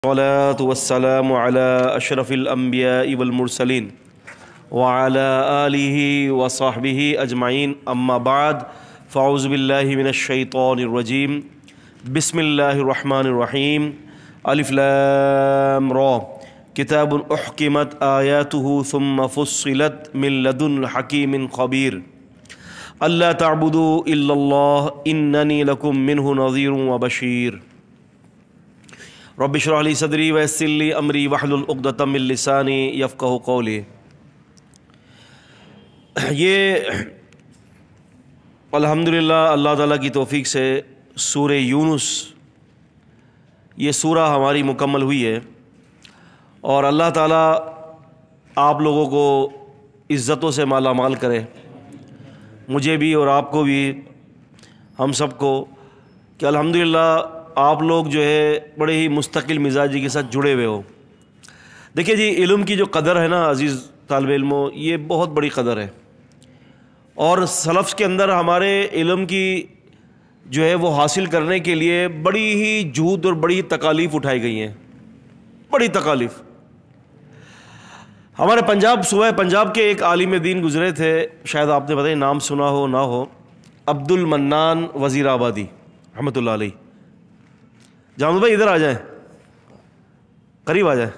الصلاة والسلام على أشرف الأنبياء والمرسلين وعلى آله وصحبه أجمعين أما بعد فأعوذ بالله من الشيطان الرجيم بسم الله الرحمن الرحيم ألف لام را كتاب أحكمت آياته ثم فصلت من لدن حكيم خبير ألا تعبدوا إلا الله إنني لكم منه نذير وبشير رب اشرح لي صدری ویسر لی امری واحلل عقدۃ من لسانی یفقہوا قولی۔ یہ الحمدللہ اللہ تعالیٰ کی توفیق سے سورہ یونس یہ سورہ ہماری مکمل ہوئی ہے، اور اللہ تعالیٰ آپ لوگوں کو عزتوں سے مالا مال کرے، مجھے بھی اور آپ کو بھی، ہم سب کو، کہ الحمدللہ آپ لوگ جو ہے بڑے ہی مستقل مزاجی کے ساتھ جڑے ہوئے ہو۔ دیکھیے جی، علم کی جو قدر ہے نا عزیز طالب علموں، یہ بہت بڑی قدر ہے، اور سلف کے اندر ہمارے علم کی جو ہے وہ حاصل کرنے کے لیے بڑی ہی جہد اور بڑی تکالیف اٹھائی گئی ہیں، بڑی تکالیف۔ ہمارے صوبہ پنجاب کے ایک عالم دین گزرے تھے، شاید آپ نے پتہ نام سنا ہو نہ ہو، عبد المنان وزیر آبادی رحمۃ اللہ علیہ۔ جامد بھائی ادھر آ جائیں، قریب آ جائیں۔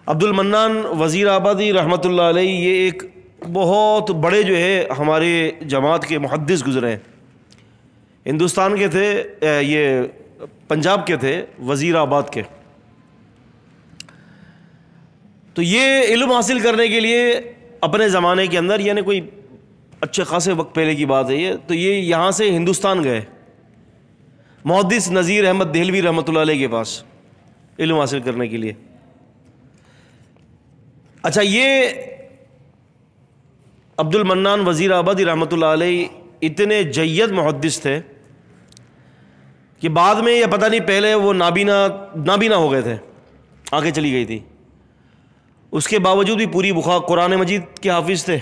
عبد المنان وزیر آبادی رحمۃ اللہ علیہ یہ ایک بہت بڑے جو ہے ہمارے جماعت کے محدث گزرے ہیں، ہندوستان کے تھے، یہ پنجاب کے تھے، وزیر آباد کے۔ تو یہ علم حاصل کرنے کے لیے اپنے زمانے کے اندر، یعنی کوئی اچھے خاصے وقت پہلے کی بات ہے یہ، تو یہ یہاں سے ہندوستان گئے محدث نذیر احمد دہلوی رحمۃ اللہ علیہ کے پاس علم حاصل کرنے کے لیے۔ اچھا، یہ عبد المنان وزیر آبادی رحمۃ اللہ علیہ اتنے جید محدث تھے کہ بعد میں یہ پتہ نہیں، پہلے وہ نابینا ہو گئے تھے، آنکھیں چلی گئی تھی، اس کے باوجود بھی پوری قرآن مجید کے حافظ تھے،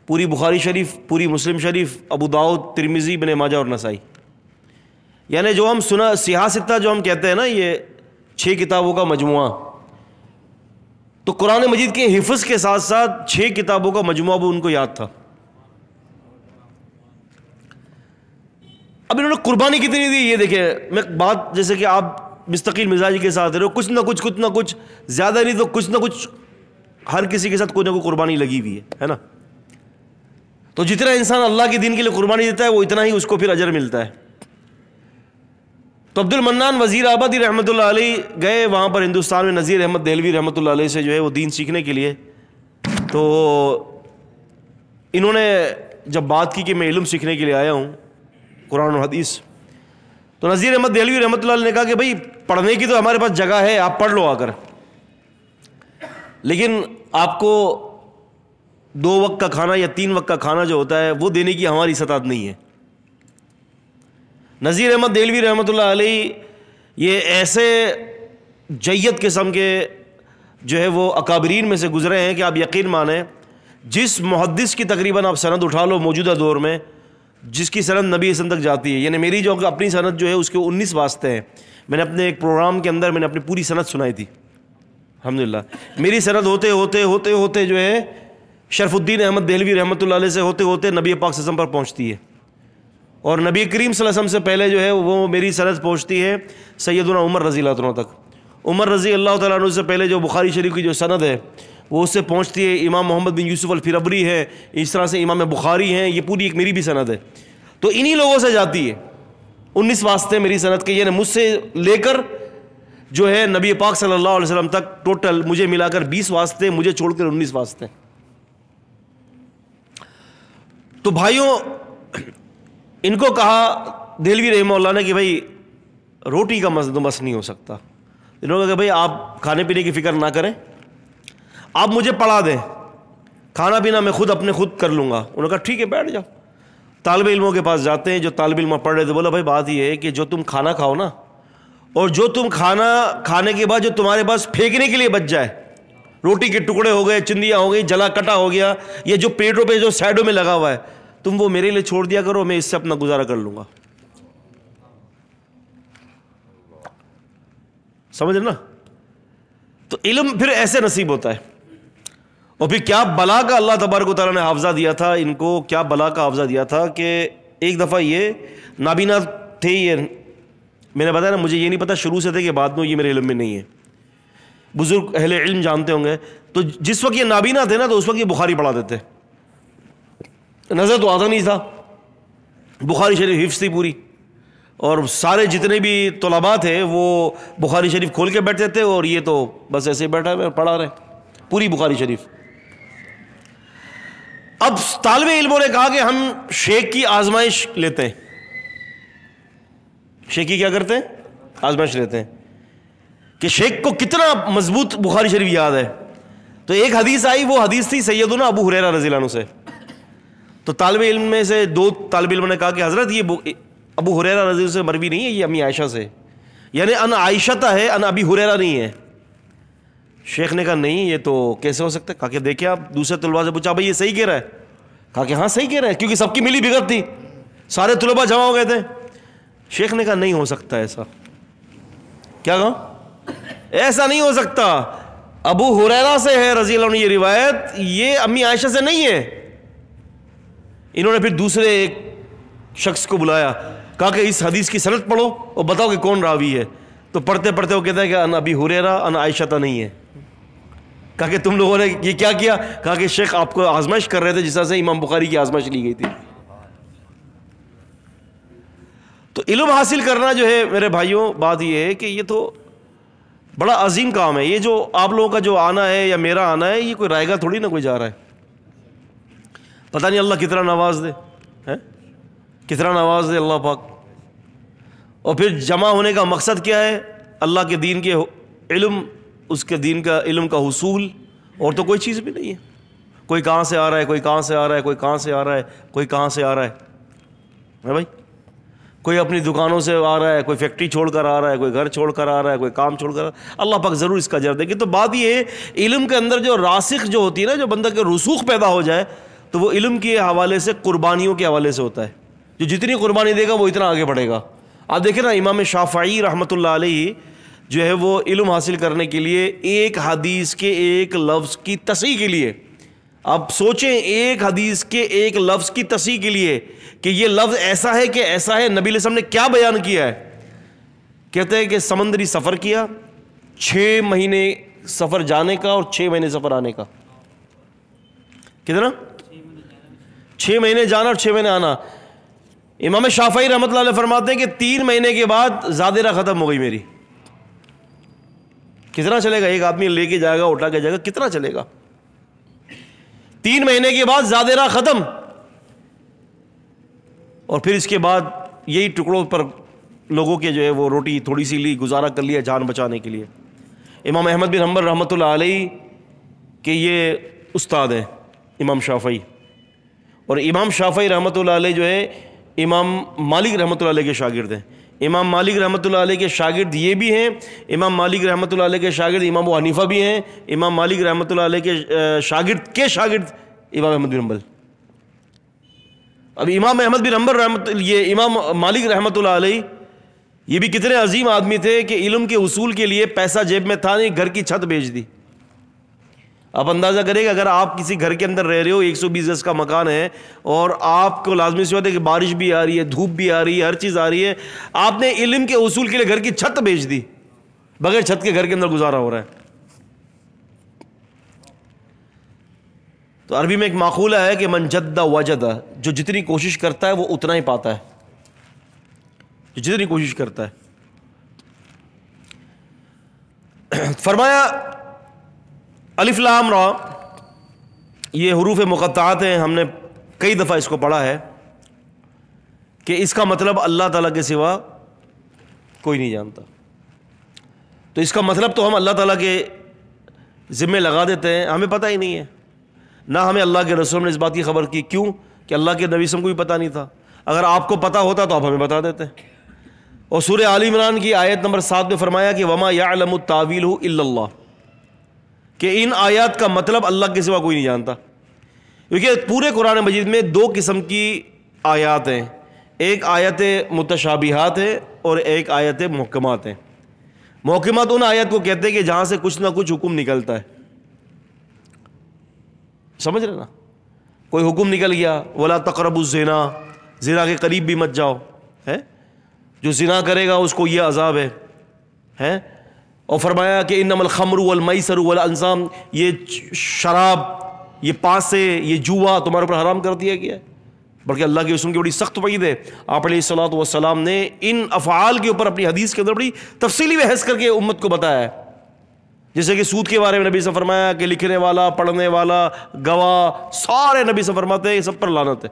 پوری بخاری شریف، پوری مسلم شریف، ابو داؤد، ترمذی، ابن ماجہ اور نسائی، یعنی جو ہم سیاہ ستہ جو ہم کہتے ہیں نا، یہ 6 کتابوں کا مجموعہ، تو قرآن مجید کے حفظ کے ساتھ ساتھ 6 کتابوں کا مجموعہ بھی ان کو یاد تھا۔ اب انہوں نے قربانی کتنی دی، یہ دیکھیں، میں بات جیسے کہ آپ مستقل مزاجی کے ساتھ رہو، کچھ نہ کچھ زیادہ نہیں تو کچھ نہ کچھ ہر کسی کے ساتھ کوئی نہ کوئی قربانی لگی ہوئی ہے نا۔ تو جتنا انسان اللہ کے دین کے لیے قربانی دیتا ہے، وہ اتنا ہی اس کو پھر اجر ملتا ہے۔ تو عبد المنان وزیر آبادی رحمۃ اللہ علیہ گئے وہاں پر ہندوستان میں نذیر احمد دہلوی رحمۃ اللہ علیہ سے جو ہے وہ دین سیکھنے کے لیے۔ تو انہوں نے جب بات کی کہ میں علم سیکھنے کے لیے آیا ہوں قرآن و حدیث، تو نذیر احمد دہلوی رحمۃ اللہ علیہ نے کہا کہ بھائی پڑھنے کی تو ہمارے پاس جگہ ہے، آپ پڑھ لو آ کر، لیکن آپ کو 2 وقت کا کھانا یا 3 وقت کا کھانا جو ہوتا ہے وہ دینے کی ہماری استطاعت نہیں ہے۔ نذیر احمد دہلوی رحمۃ اللہ علیہ یہ ایسے جید قسم کے جو ہے وہ اکابرین میں سے گزرے ہیں کہ آپ یقین مانیں، جس محدث کی تقریباً آپ سند اٹھا لو موجودہ دور میں، جس کی سند نبی اسلام تک جاتی ہے، یعنی میری جو اپنی سند جو ہے اس کے 19 واسطے ہیں۔ میں نے اپنے ایک پروگرام کے اندر میں نے اپنی پوری سند سنائی تھی، الحمدللہ۔ میری سند ہوتے جو ہے شرف الدین احمد دہلوی رحمۃ اللہ علیہ سے ہوتے نبی پاک صلی اللہ علیہ وسلم پر پہنچتی ہے، اور نبی کریم صلی اللہ علیہ وسلم سے پہلے جو ہے وہ میری سند پہنچتی ہے سیدنا عمر رضی اللہ عنہ تک۔ عمر رضی اللہ تعالیٰ عنہ سے پہلے جو بخاری شریف کی جو سند ہے وہ اس سے پہنچتی ہے، امام محمد بن یوسف الفربری ہے، اس طرح سے امام بخاری ہیں، یہ پوری ایک میری بھی سند ہے، تو انہی لوگوں سے جاتی ہے۔ 19 واسطے میری سند کے، یعنی مجھ سے لے کر جو ہے نبی پاک صلی اللہ علیہ وسلم تک ٹوٹل مجھے ملا کر 20 واسطے، مجھے چھوڑ کر 19 واسطے۔ تو بھائیوں، ان کو کہا دہلوی رحمہ اللہ نے کہ بھائی روٹی کا بس نہیں ہو سکتا۔ انہوں نے کہا کہ بھائی آپ کھانے پینے کی فکر نہ کریں، آپ مجھے پڑھا دیں، کھانا پینا میں اپنے خود کر لوں گا۔ انہوں نے کہا ٹھیک ہے، بیٹھ جاؤ۔ طالب علموں کے پاس جاتے ہیں، جو طالب علم پڑھ رہے تھے، بولا بھائی بات یہ ہے کہ جو تم کھانا کھاؤ نا، اور جو تم کھانا کھانے کے بعد جو تمہارے پاس پھینکنے کے لیے بچ جائے، روٹی کے ٹکڑے ہو گئے، چندیاں ہو گئی، جلا کٹا ہو گیا، یا جو پیٹوں پہ جو سائڈوں میں لگا ہوا ہے، تم وہ میرے لیے چھوڑ دیا کرو، میں اس سے اپنا گزارا کر لوں گا۔ سمجھ نا؟ تو علم پھر ایسے نصیب ہوتا ہے. اور پھر کیا بلا کا اللہ تبارک و تعالیٰ نے حافظہ دیا تھا ان کو, کیا بلا کا حافظہ دیا تھا کہ ایک دفعہ یہ نابینا تھے. یہ میں نے بتایا نا, مجھے یہ نہیں پتا شروع سے تھے کہ بعد میں یہ میرے علم میں نہیں ہے, بزرگ اہل علم جانتے ہوں گے. تو جس وقت یہ نابینا تھے نا تو اس وقت یہ بخاری پڑھا دیتے, نظر تو آتا نہیں تھا, بخاری شریف حفظ تھی پوری, اور سارے جتنے بھی طلباء تھے وہ بخاری شریف کھول کے بیٹھتے تھے, اور یہ تو بس ایسے ہی بیٹھا ہے پڑھا رہے پوری بخاری شریف. اب طالب علموں نے کہا کہ ہم شیخ کی آزمائش لیتے ہیں. شیخ کی کیا کرتے ہیں؟ آزمائش لیتے ہیں کہ شیخ کو کتنا مضبوط بخاری شریف یاد ہے. تو ایک حدیث آئی, وہ حدیث تھی سیدنا ابو ہریرہ رضی اللہ عنہ سے. تو طالب علم میں سے 2 طالب علموں نے کہا کہ حضرت یہ ابو ہریرہ رضی اللہ سے مروی نہیں ہے, یہ امی عائشہ سے, یعنی ان عائشہ ہے, ان ابی ہریرہ نہیں ہے. شیخ نے کہا نہیں, یہ تو کیسے ہو سکتا ہے؟ کہا کہ دیکھیں آپ دوسرے طلباء سے پوچھا بھائی یہ صحیح کہہ رہا ہے؟ کہا کہ ہاں صحیح کہہ رہا ہے, کیونکہ سب کی ملی بھگت تھی, سارے طلباء جمع ہو گئے تھے. شیخ نے کہا نہیں ہو سکتا ایسا. کیا کہا؟ ایسا نہیں ہو سکتا, ابو ہریرہ سے ہے رضی اللہ عنہ یہ روایت, یہ امی عائشہ سے نہیں ہے. انہوں نے پھر دوسرے ایک شخص کو بلایا, کہا کہ اس حدیث کی سند پڑھو اور بتاؤ کہ کون راوی ہے. تو پڑھتے پڑھتے وہ کہتا ہے کہ ان ابی ہریرہ ان عائشہ نہیں ہے. کہا کہ تم لوگوں نے یہ کیا کیا؟ کہا کہ شیخ آپ کو آزمائش کر رہے تھے جس طرح سے امام بخاری کی آزمائش لی گئی تھی. تو علم حاصل کرنا جو ہے میرے بھائیوں, بات یہ ہے کہ یہ تو بڑا عظیم کام ہے. یہ جو آپ لوگوں کا جو آنا ہے یا میرا آنا ہے, یہ کوئی رائے گا تھوڑی نہ کوئی جا رہا ہے. پتہ نہیں اللہ کتنا نواز دے, کتنا نواز دے اللہ پاک. اور پھر جمع ہونے کا مقصد کیا ہے؟ اللہ کے دین کے علم, اس کے دین کا علم کا حصول, اور تو کوئی چیز بھی نہیں ہے. کوئی کہاں سے آ رہا ہے, کوئی کہاں سے آ رہا ہے, کوئی کہاں سے آ رہا ہے, کوئی کہاں سے آ رہا ہے بھائی. کوئی اپنی دکانوں سے آ رہا ہے, کوئی فیکٹری چھوڑ کر آ رہا ہے, کوئی گھر چھوڑ کر آ رہا ہے, کوئی کام چھوڑ کر آ رہا ہے. اللہ پاک ضرور اس کا اجر دے گی. تو بات یہ ہے, علم کے اندر جو راسخ جو ہوتی ہے نا, جو بندہ کے رسوخ پیدا ہو جائے, تو وہ علم کے حوالے سے, قربانیوں کے حوالے سے ہوتا ہے. جو جتنی قربانی دے گا وہ اتنا آگے بڑھے گا. آپ دیکھیں نا, امام شافعی رحمۃ اللہ علیہ جو ہے وہ علم حاصل کرنے کے لیے ایک حدیث کے ایک لفظ کی تصحیح کے لیے, آپ سوچیں ایک حدیث کے ایک لفظ کی تصحیح کے لیے کہ یہ لفظ ایسا ہے کہ ایسا ہے, نبی علیہ السلام نے کیا بیان کیا ہے. کہتے ہیں کہ سمندری سفر کیا, 6 مہینے سفر جانے کا اور 6 مہینے سفر آنے کا. کتنا؟ 6 مہینے جانا اور 6 مہینے آنا. امام شافعی رحمۃ اللہ علیہ فرماتے ہیں کہ 3 مہینے کے بعد زادرہ ختم ہو گئی میری. کتنا چلے گا؟ ایک آدمی لے کے جائے گا, اٹھا کے جائے گا, کتنا چلے گا؟ 3 مہینے کے بعد زادرہ ختم, اور پھر اس کے بعد یہی ٹکڑوں پر لوگوں کے جو ہے وہ روٹی تھوڑی سی لی, گزارا کر لیا جان بچانے کے لیے. امام احمد بن حنبل رحمۃ اللہ علیہ کہ یہ استاد ہیں امام شافعی, اور امام شافعی رحمۃ اللہ علیہ جو ہے امام مالک رحمۃ اللہ علیہ کے شاگرد ہیں. امام مالک رحمۃ اللہ علیہ کے شاگرد یہ بھی ہیں, امام مالک رحمۃ اللہ علیہ کے شاگرد امام ابو حنیفہ بھی ہیں, امام مالک رحمۃ اللہ علیہ کے شاگرد امام احمد بن حنبل. اب امام احمد بن حنبل یہ امام مالک رحمۃ اللہ علیہ یہ بھی کتنے عظیم آدمی تھے کہ علم کے حصول کے لیے پیسہ جیب میں تھا نہیں, گھر کی چھت بیچ دی. آپ اندازہ کریں کہ اگر آپ کسی گھر کے اندر رہ رہے ہو, 120 گز کا مکان ہے, اور آپ کو لازمی سی بات ہے کہ بارش بھی آ رہی ہے, دھوپ بھی آ رہی ہے, ہر چیز آ رہی ہے, آپ نے علم کے حصول کے لیے گھر کی چھت بیچ دی, بغیر چھت کے گھر کے اندر گزارا ہو رہا ہے. تو عربی میں ایک مقولہ ہے کہ من جد وجد, جو جتنی کوشش کرتا ہے وہ اتنا ہی پاتا ہے, جو جتنی کوشش کرتا ہے. فرمایا الف لام را, یہ حروف مقطعات ہیں, ہم نے کئی دفعہ اس کو پڑھا ہے کہ اس کا مطلب اللہ تعالیٰ کے سوا کوئی نہیں جانتا. تو اس کا مطلب تو ہم اللہ تعالیٰ کے ذمے لگا دیتے ہیں, ہمیں پتہ ہی نہیں ہے, نہ ہمیں اللہ کے رسول نے اس بات کی خبر کی. کیوں کہ اللہ کے نبی سے کوئی پتہ نہیں تھا. اگر آپ کو پتہ ہوتا تو آپ ہمیں بتا دیتے. اور سورہ آل عمران کی آیت نمبر 7 میں فرمایا کہ وما یعلم التاویلہ الا اللہ, کہ ان آیات کا مطلب اللہ کے سوا کوئی نہیں جانتا. کیونکہ پورے قرآن مجید میں 2 قسم کی آیات ہیں, ایک آیت متشابہات ہے اور ایک آیت محکمات ہیں. محکمات ان آیات کو کہتے ہیں کہ جہاں سے کچھ نہ کچھ حکم نکلتا ہے. سمجھ رہے نا؟ کوئی حکم نکل گیا ولا تقربوا الزنا، زنا کے قریب بھی مت جاؤ، ہے جو زنا کرے گا اس کو یہ عذاب ہے. اور فرمایا کہ انما الخمر والمیسر والانصاب، یہ شراب، یہ پاسے، یہ جوا تمہارے اوپر حرام کر دیا گیا ہے. بلکہ اللہ کے رسول کی بڑی سخت وعید ہے. آپ علیہ الصلوۃ والسلام نے ان افعال کے اوپر اپنی حدیث کے اندر بڑی تفصیلی بحث کر کے امت کو بتایا ہے. جیسے کہ سود کے بارے میں نبی سے فرمایا کہ لکھنے والا، پڑھنے والا، گواہ، سارے نبی سے فرماتے ہیں یہ سب پر لعنت ہے.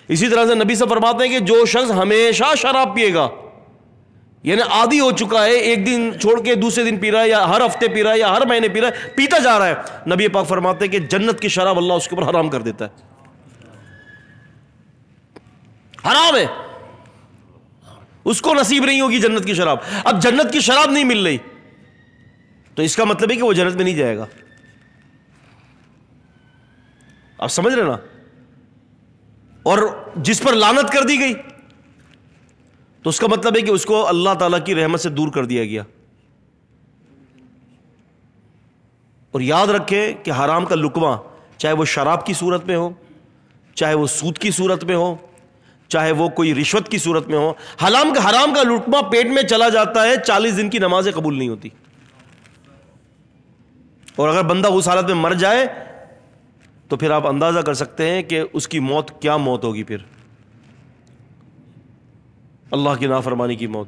اسی طرح سے نبی سے فرماتے ہیں کہ جو شخص ہمیشہ شراب پیے گا، یعنی عادی ہو چکا ہے، ایک دن چھوڑ کے دوسرے دن پی رہا ہے، یا ہر ہفتے پی رہا ہے، یا ہر مہینے پی رہا ہے، پیتا جا رہا ہے، نبی پاک فرماتے ہیں کہ جنت کی شراب اللہ اس کے اوپر حرام کر دیتا ہے. حرام ہے، اس کو نصیب نہیں ہوگی جنت کی شراب. اب جنت کی شراب نہیں مل رہی تو اس کا مطلب ہے کہ وہ جنت میں نہیں جائے گا. آپ سمجھ رہے نا؟ اور جس پر لعنت کر دی گئی تو اس کا مطلب ہے کہ اس کو اللہ تعالیٰ کی رحمت سے دور کر دیا گیا. اور یاد رکھیں کہ حرام کا لقمہ چاہے وہ شراب کی صورت میں ہو، چاہے وہ سود کی صورت میں ہو، چاہے وہ کوئی رشوت کی صورت میں ہو، حرام کا لقمہ پیٹ میں چلا جاتا ہے، 40 دن کی نمازیں قبول نہیں ہوتی. اور اگر بندہ اس حالت میں مر جائے تو پھر آپ اندازہ کر سکتے ہیں کہ اس کی موت کیا موت ہوگی. پھر اللہ کی نافرمانی کی موت.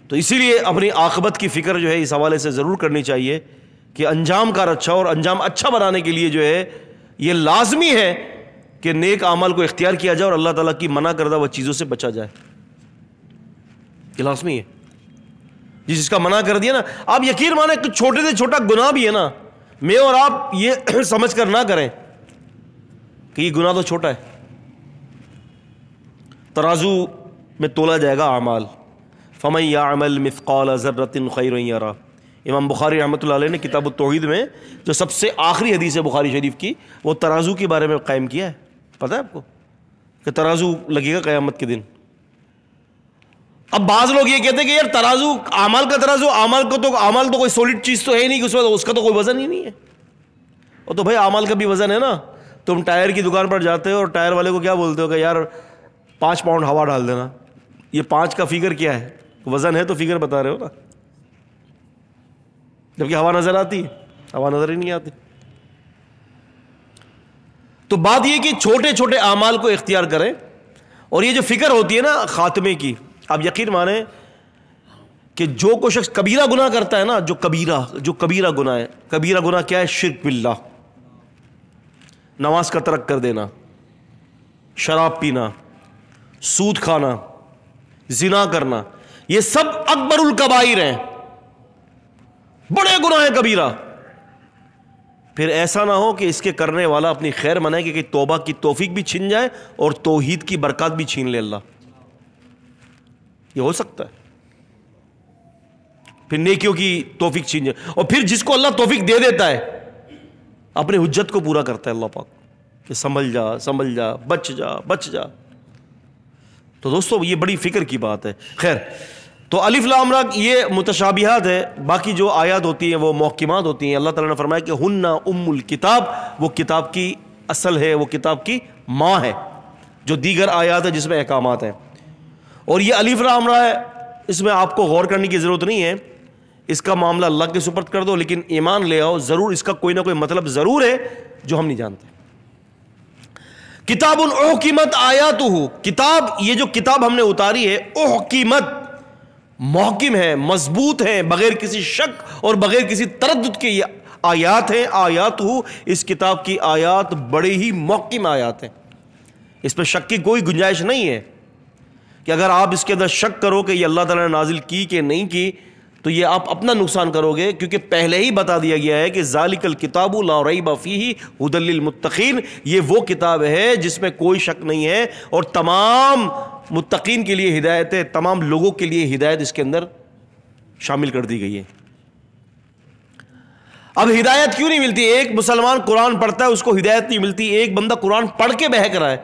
تو اسی لیے اپنی عاقبت کی فکر جو ہے اس حوالے سے ضرور کرنی چاہیے کہ انجام کار اچھا، اور انجام اچھا بنانے کے لیے جو ہے یہ لازمی ہے کہ نیک اعمال کو اختیار کیا جائے اور اللہ تعالیٰ کی منع کردہ وہ چیزوں سے بچا جائے. یہ لازمی ہے. جس کا منع کر دیا نا، آپ یقین مانیں کہ چھوٹے سے چھوٹا گناہ بھی ہے نا، میں اور آپ یہ سمجھ کر نہ کریں کہ یہ گناہ تو چھوٹا ہے. ترازو میں تولا جائے گا اعمال. فَمَن يَعْمَلْ مِثْقَالَ ذَرَّةٍ خَيْرًا يَرَهُ. امام بخاری رحمۃ اللہ علیہ نے کتاب التوحید میں جو سب سے آخری حدیث ہے بخاری شریف کی، وہ ترازو کے بارے میں قائم کیا ہے. پتہ ہے آپ کو کہ ترازو لگے گا قیامت کے دن. اب بعض لوگ یہ کہتے ہیں کہ یار ترازو، اعمال کا ترازو، اعمال تو کوئی سولڈ چیز تو ہے نہیں کہ اس کا تو کوئی وزن ہی نہیں ہے. اور تو بھائی اعمال کا بھی وزن ہے نا. تم ٹائر کی دکان پر جاتے ہو اور ٹائر والے کو کیا بولتے ہو کہ یار 5 پاؤنڈ ہوا ڈال دینا. یہ 5 کا فگر کیا ہے؟ وزن ہے تو فگر بتا رہے ہو نا، جبکہ ہوا نظر آتی ہے، ہوا نظر ہی نہیں آتی. تو بات یہ کہ چھوٹے چھوٹے اعمال کو اختیار کریں. اور یہ جو فکر ہوتی ہے نا خاتمے کی، آپ یقین مانیں کہ جو کوئی شخص کبیرہ گناہ کرتا ہے نا، جو کبیرہ گناہ ہے، کبیرہ گناہ کیا ہے؟ شرک باللہ، نماز کا ترک کر دینا، شراب پینا، سود کھانا، زنا کرنا، یہ سب اکبر الکبائر ہیں، بڑے گناہ ہیں کبیرہ. پھر ایسا نہ ہو کہ اس کے کرنے والا اپنی خیر منائے کہ توبہ کی توفیق بھی چھن جائے اور توحید کی برکات بھی چھین لے اللہ. یہ ہو سکتا ہے. پھر نیکیوں کی توفیق چھین جائے. اور پھر جس کو اللہ توفیق دے دیتا ہے اپنی حجت کو پورا کرتا ہے اللہ پاک کہ سنبھل جا، بچ جا. تو دوستو یہ بڑی فکر کی بات ہے. خیر، تو الف لام را یہ متشابہات ہے. باقی جو آیات ہوتی ہیں وہ محکمات ہوتی ہیں. اللہ تعالیٰ نے فرمایا کہ ہن ام الکتاب، وہ کتاب کی اصل ہے، وہ کتاب کی ماں ہے. جو دیگر آیات ہے جس میں احکامات ہیں. اور یہ الف لام را ہے، اس میں آپ کو غور کرنے کی ضرورت نہیں ہے. اس کا معاملہ اللہ کے سپرد کر دو، لیکن ایمان لے آؤ، ضرور اس کا کوئی نہ کوئی مطلب ضرور ہے جو ہم نہیں جانتے. کتاب احکمت آیاتہ، کتاب، یہ جو کتاب ہم نے اتاری ہے، احکمت، محکم ہے، مضبوط ہے، بغیر کسی شک اور بغیر کسی تردد کے یہ آیات ہیں. آیاتہ، اس کتاب کی آیات بڑے ہی محکم آیات ہیں. اس پہ شک کی کوئی گنجائش نہیں ہے کہ اگر آپ اس کے اندر شک کرو کہ یہ اللہ تعالیٰ نے نازل کی کہ نہیں کی تو یہ آپ اپنا نقصان کرو گے. کیونکہ پہلے ہی بتا دیا گیا ہے کہ ذالک الکتاب لا ریب فیہ ھدی للمتقین، یہ وہ کتاب ہے جس میں کوئی شک نہیں ہے اور تمام متقین کے لیے ہدایت ہے، تمام لوگوں کے لیے ہدایت اس کے اندر شامل کر دی گئی ہے. اب ہدایت کیوں نہیں ملتی؟ ایک مسلمان قرآن پڑھتا ہے اس کو ہدایت نہیں ملتی. ایک بندہ قرآن پڑھ کے بہک رہا ہے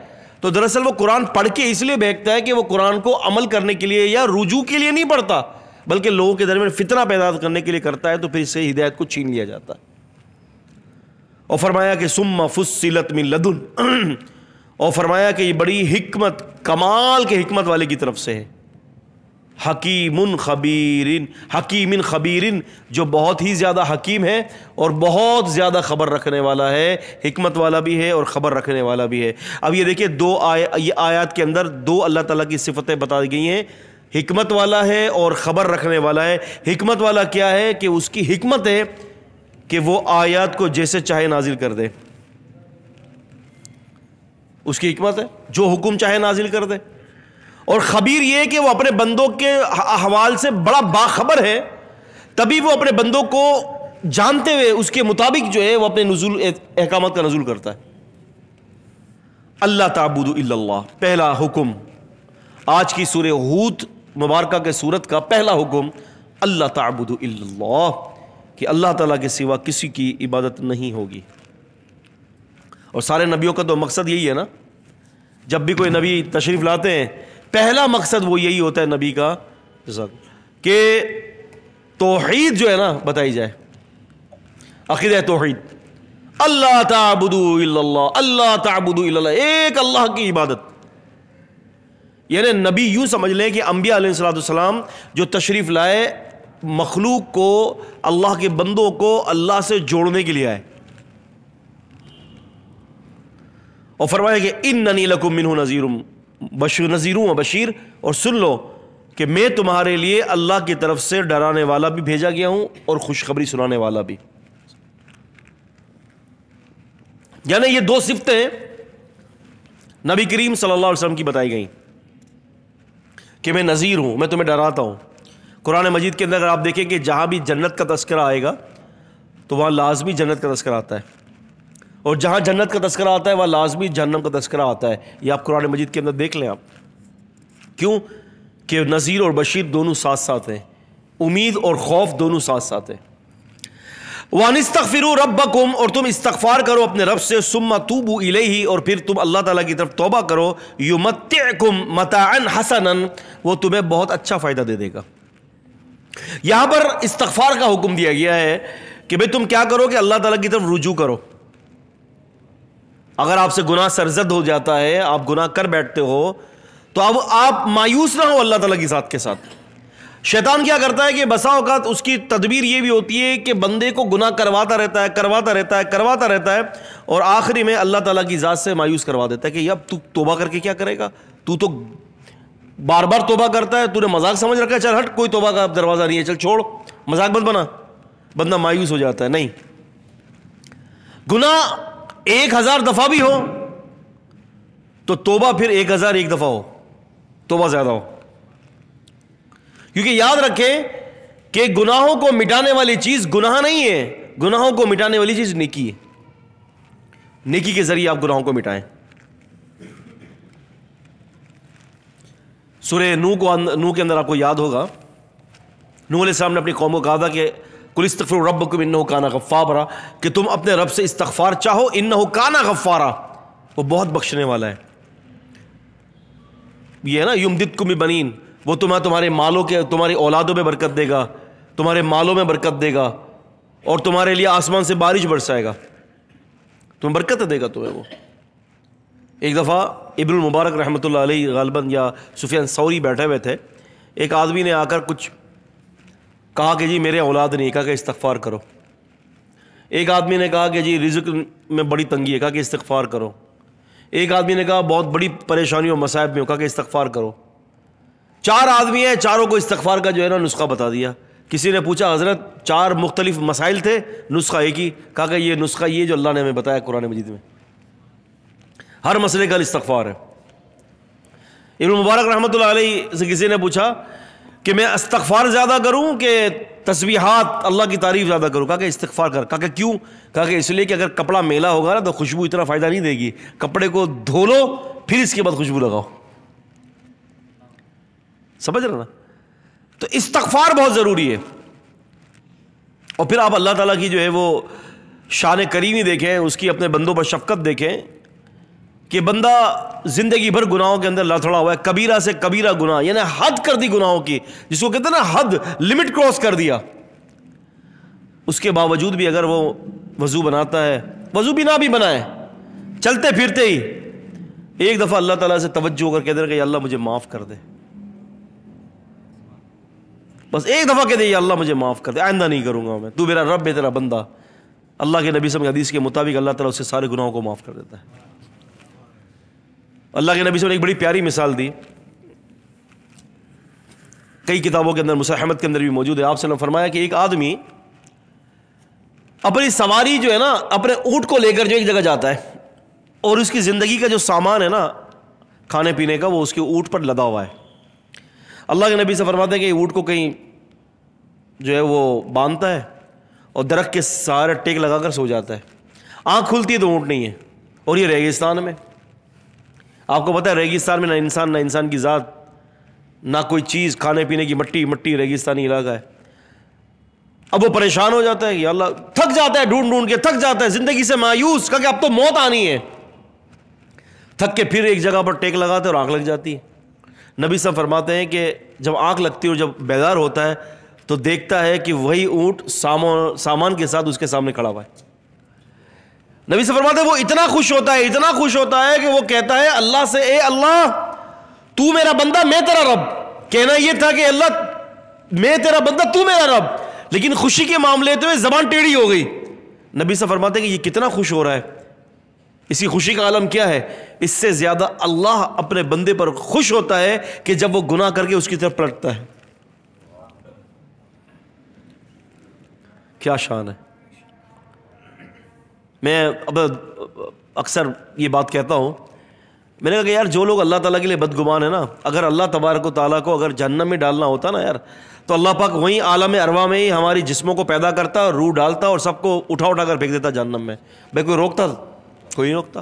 تو دراصل وہ قرآن پڑھ کے اس لیے بہکتا ہے کہ وہ قرآن کو عمل کرنے کے لیے یا رجوع کے لیے نہیں پڑھتا، بلکہ لوگوں کے درمیان فتنہ پیدا کرنے کے لیے کرتا ہے، تو پھر اس سے ہدایت کو چھین لیا جاتا ہے۔ اور فرمایا کہ ثم فصلت من لدن، اور فرمایا کہ یہ بڑی حکمت، کمال کے حکمت والے کی طرف سے ہے، حکیم خبیر، جو بہت ہی زیادہ حکیم ہے اور بہت زیادہ خبر رکھنے والا ہے، حکمت والا بھی ہے اور خبر رکھنے والا بھی ہے۔ اب یہ دیکھیں یہ آیات کے اندر دو اللہ تعالیٰ کی صفتیں بتا دی گئی ہیں، حکمت والا ہے اور خبر رکھنے والا ہے۔ حکمت والا کیا ہے کہ اس کی حکمت ہے کہ وہ آیات کو جیسے چاہے نازل کر دے، اس کی حکمت ہے جو حکم چاہے نازل کر دے۔ اور خبیر یہ کہ وہ اپنے بندوں کے احوال سے بڑا باخبر ہے، تبھی وہ اپنے بندوں کو جانتے ہوئے اس کے مطابق جو ہے وہ اپنے نزول احکامات کا نزول کرتا ہے۔ اللہ تعبدوا الا اللہ، پہلا حکم آج کی سورہ ہود مبارکہ کے سورت کا پہلا حکم، اللہ تعبدوا الا اللہ، کہ اللہ تعالیٰ کے سوا کسی کی عبادت نہیں ہوگی۔ اور سارے نبیوں کا تو مقصد یہی ہے نا، جب بھی کوئی نبی تشریف لاتے ہیں پہلا مقصد وہ یہی ہوتا ہے نبی کا کہ توحید جو ہے نا بتائی جائے، عقیدہ توحید، اللہ تعبدوا الا اللہ، اللہ تعبدوا الا اللہ، ایک اللہ کی عبادت۔ یعنی نبی یوں سمجھ لیں کہ انبیاء علیہ السلام جو تشریف لائے مخلوق کو، اللہ کے بندوں کو اللہ سے جوڑنے کے لیے آئے، اور فرمایا کہ اننی لکم منہ نذیر و بشیر، اور سن لو کہ میں تمہارے لیے اللہ کی طرف سے ڈرانے والا بھی بھیجا گیا ہوں اور خوشخبری سنانے والا بھی۔ یعنی یہ دو صفتیں نبی کریم صلی اللہ علیہ وسلم کی بتائی گئیں کہ میں نذیر ہوں، میں تمہیں ڈراتا ہوں۔ قرآن مجید کے اندر اگر آپ دیکھیں کہ جہاں بھی جنت کا تذکرہ آئے گا تو وہاں لازمی جنت کا تذکرہ آتا ہے، اور جہاں جنت کا تذکرہ آتا ہے وہاں لازمی جہنم کا تذکرہ آتا ہے۔ یہ آپ قرآن مجید کے اندر دیکھ لیں آپ، کیوں کہ نذیر اور بشیر دونوں ساتھ ساتھ ہیں، امید اور خوف دونوں ساتھ ساتھ ہیں۔ وَأَنِ اسْتَغْفِرُوا رَبَّكُمْ، اور تم استغفار کرو اپنے رب سے، ثُمَّ تُوبُوا إِلَيْهِ، اور پھر تم اللہ تعالیٰ کی طرف توبہ کرو، يُمَتِّعْكُمْ مَتَاعًا حَسَنًا، وہ تمہیں بہت اچھا فائدہ دے دے گا۔ یہاں پر استغفار کا حکم دیا گیا ہے کہ بھئی تم کیا کرو کہ اللہ تعالیٰ کی طرف رجوع کرو۔ اگر آپ سے گناہ سرزد ہو جاتا ہے، آپ گناہ کر بیٹھتے ہو، تو اب آپ مایوس نہ ہو اللہ تعالیٰ کی ذات کے ساتھ۔ شیطان کیا کرتا ہے کہ بسا اوقات اس کی تدبیر یہ بھی ہوتی ہے کہ بندے کو گناہ کرواتا رہتا ہے اور آخری میں اللہ تعالیٰ کی ذات سے مایوس کروا دیتا ہے کہ اب تو توبہ کر کے کیا کرے گا، تو بار بار توبہ کرتا ہے، تو نے مذاق سمجھ رکھا ہے، چل ہٹ، کوئی توبہ کا دروازہ نہیں ہے، چل چھوڑ، مذاق مت بنا۔ بندہ مایوس ہو جاتا ہے۔ نہیں، گناہ 1000 دفعہ بھی ہو تو توبہ پھر 1001 دفعہ ہو، توبہ زیادہ ہو، کیونکہ یاد رکھیں کہ گناہوں کو مٹانے والی چیز گناہ نہیں ہے، گناہوں کو مٹانے والی چیز نیکی ہے۔ نیکی کے ذریعے آپ گناہوں کو مٹائیں۔ سورہ نوح کے اندر آپ کو یاد ہوگا، نوح علیہ السلام نے اپنی قوم کو کہا تھا کہ قل استغفروا ربکم انہ کان غفارا، کہ تم اپنے رب سے استغفار چاہو، انہ کان غفارا، وہ بہت بخشنے والا ہے۔ یہ ہے نا یمددکم ببنین، وہ تمہارے مالوں کے، تمہاری اولادوں میں برکت دے گا، تمہارے مالوں میں برکت دے گا، اور تمہارے لیے آسمان سے بارش برسائے گا، تمہیں برکت دے گا تمہیں وہ۔ ایک دفعہ ابن المبارک رحمۃ اللہ علیہ غالباً یا سفیان ثوری بیٹھے ہوئے تھے، ایک آدمی نے آ کر کچھ کہا کہ جی میرے اولاد نہیں، کہا کہ استغفار کرو۔ ایک آدمی نے کہا کہ جی رزق میں بڑی تنگی ہے، کہا کہ استغفار کرو۔ ایک آدمی نے کہا بہت بڑی پریشانی اور مصائب میں ہو، کہا کہ استغفار کرو۔ 4 آدمی ہیں، چاروں کو استغفار کا جو ہے نا نسخہ بتا دیا۔ کسی نے پوچھا حضرت 4 مختلف مسائل تھے، نسخہ ایک ہی، کہا کہ یہ نسخہ یہ جو اللہ نے ہمیں بتایا قرآن مجید میں، ہر مسئلے کا استغفار ہے۔ ابن مبارک رحمۃ اللہ علیہ سے کسی نے پوچھا کہ میں استغفار زیادہ کروں کہ تسبیحات اللہ کی تعریف زیادہ کروں، کہا کہ استغفار کر۔ کہا کہ کیوں؟ کہا کہ اس لیے کہ اگر کپڑا میلا ہوگا نا تو خوشبو اتنا فائدہ نہیں دے گی، کپڑے کو دھو لو پھر اس کے بعد خوشبو لگاؤ۔ سمجھ رہے نا؟ تو استغفار بہت ضروری ہے۔ اور پھر آپ اللہ تعالیٰ کی جو ہے وہ شان کریمی دیکھیں، اس کی اپنے بندوں پر شفقت دیکھیں کہ بندہ زندگی بھر گناہوں کے اندر لتڑا ہوا ہے، کبیرہ سے کبیرہ گناہ، یعنی حد کر دی گناہوں کی، جس کو کہتے ہیں نا حد، لمٹ کراس کر دیا، اس کے باوجود بھی اگر وہ وضو بناتا ہے، وضو بھی نہ بھی بنائے، چلتے پھرتے ہی ایک دفعہ اللہ تعالیٰ سے توجہ کر کے دے کہ یا اللہ مجھے معاف کر دے، بس ایک دفعہ کہہ دے یا اللہ مجھے معاف کر دے، آئندہ نہیں کروں گا میں، تو میرا رب ہے، تیرا بندہ، اللہ کے نبی صلی اللہ علیہ وسلم کی حدیث کے مطابق اللہ تعالیٰ اس سے سارے گناہوں کو معاف کر دیتا ہے۔ اللہ کے نبی صلی اللہ علیہ وسلم نے ایک بڑی پیاری مثال دی، کئی کتابوں کے اندر، مصحف احمد کے اندر بھی موجود ہے۔ آپ صلی اللہ علیہ وسلم نے فرمایا کہ ایک آدمی اپنی سواری جو ہے نا، اپنے اونٹ کو لے کر جو ایک جگہ جاتا ہے، اور اس کی زندگی کا جو سامان ہے نا کھانے پینے کا، وہ اس کے اونٹ پر لدا ہوا ہے۔ اللہ کے نبی سے فرماتے ہیں کہ اونٹ کو کہیں جو ہے وہ باندھتا ہے اور درخت کے سارے ٹیک لگا کر سو جاتا ہے، آنکھ کھلتی ہے تو اونٹ نہیں ہے، اور یہ ریگستان میں، آپ کو پتہ ہے ریگستان میں نہ انسان کی ذات، نہ کوئی چیز، کھانے پینے کی مٹی ریگستانی علاقہ ہے۔ اب وہ پریشان ہو جاتا ہے کہ اللہ، تھک جاتا ہے، ڈھونڈ کے تھک جاتا ہے، زندگی سے مایوس، کہ اب تو موت آنی ہے، تھک کے پھر ایک جگہ پر ٹیک لگاتے اور آنکھ لگ جاتی ہے۔ نبی صاحب فرماتے ہیں کہ جب آنکھ لگتی ہے اور جب بیدار ہوتا ہے تو دیکھتا ہے کہ وہی اونٹ سامان کے ساتھ اس کے سامنے کھڑا ہوا ہے۔ نبی صاحب فرماتے ہیں وہ اتنا خوش ہوتا ہے کہ وہ کہتا ہے اللہ سے، اے اللہ تو میرا بندہ میں تیرا رب، کہنا یہ تھا کہ اللہ میں تیرا بندہ تو میرا رب، لیکن خوشی کے معاملے میں زبان ٹیڑھی ہو گئی۔ نبی صاحب فرماتے ہیں کہ یہ کتنا خوش ہو رہا ہے، اس کی خوشی کا عالم کیا ہے؟ اس سے زیادہ اللہ اپنے بندے پر خوش ہوتا ہے کہ جب وہ گناہ کر کے اس کی طرف پلٹتا ہے۔ کیا شان ہے۔ میں اب اکثر یہ بات کہتا ہوں، میں نے کہا کہ یار جو لوگ اللہ تعالیٰ کے لیے بدگمان ہیں نا، اگر اللہ تبارک و تعالیٰ کو اگر جہنم میں ڈالنا ہوتا نا یار، تو اللہ پاک وہیں عالم ارواح میں ہی ہماری جسموں کو پیدا کرتا اور روح ڈالتا اور سب کو اٹھا کر پھینک دیتا جہنم میں۔ بھائی کوئی روکتا؟ کوئی نہیں روکتا۔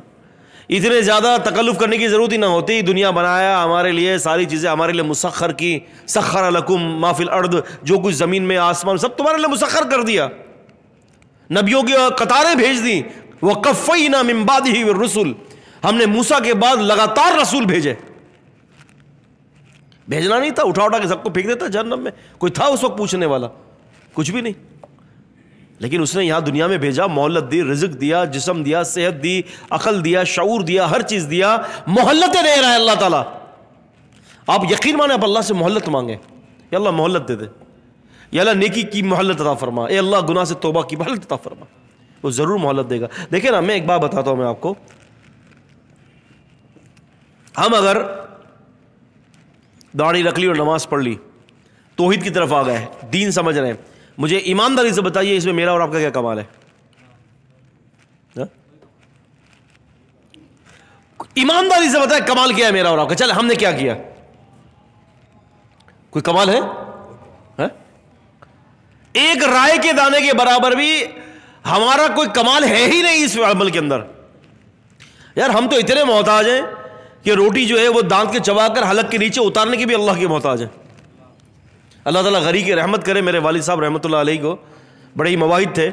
اتنے زیادہ تکلف کرنے کی ضرورت ہی نہ ہوتی، دنیا بنایا ہمارے لیے، ساری چیزیں ہمارے لیے مسخر کی، سخر لکم ما فی الارض، جو کچھ زمین میں آسمان سب تمہارے لیے مسخر کر دیا، نبیوں کی قطاریں بھیج دیں، وقفینا من بعدہ بالرسل، ہم نے موسیٰ کے بعد لگاتار رسول بھیجے۔ بھیجنا نہیں تھا، اٹھا کے سب کو پھینک دیتا جہنم میں، کوئی تھا اس وقت پوچھنے والا؟ کچھ بھی نہیں، لیکن اس نے یہاں دنیا میں بھیجا، مہلت دی، رزق دیا، جسم دیا، صحت دی، عقل دیا، شعور دیا، ہر چیز دیا، مہلتیں دے رہا ہے اللہ تعالیٰ۔ آپ یقین مانیں، آپ اللہ سے مہلت مانگیں، یا اللہ مہلت دے دے، یا اللہ نیکی کی مہلت عطا فرما، اے اللہ گناہ سے توبہ کی مہلت عطا فرما، وہ ضرور مہلت دے گا۔ دیکھیں نا، میں ایک بات بتاتا ہوں میں آپ کو، ہم اگر داڑھی رکھ لی اور نماز پڑھ لی، توحید کی طرف آ گئے، دین سمجھ رہے ہیں، مجھے ایمانداری سے بتائیے اس میں میرا اور آپ کا کیا کمال ہے؟ ایمانداری سے بتائیں کمال کیا ہے میرا اور آپ کا؟ چل ہم نے کیا کیا؟ کوئی کمال ہے؟ ایک رائے کے دانے کے برابر بھی ہمارا کوئی کمال ہے ہی نہیں اس عمل کے اندر۔ یار ہم تو اتنے محتاج ہیں کہ روٹی جو ہے وہ دانت کے چبا کر حلق کے نیچے اتارنے کی بھی اللہ کے محتاج ہیں۔ اللہ تعالیٰ غری کی رحمت کرے۔ میرے والد صاحب رحمۃ اللہ علیہ کو بڑے ہی مواہد تھے۔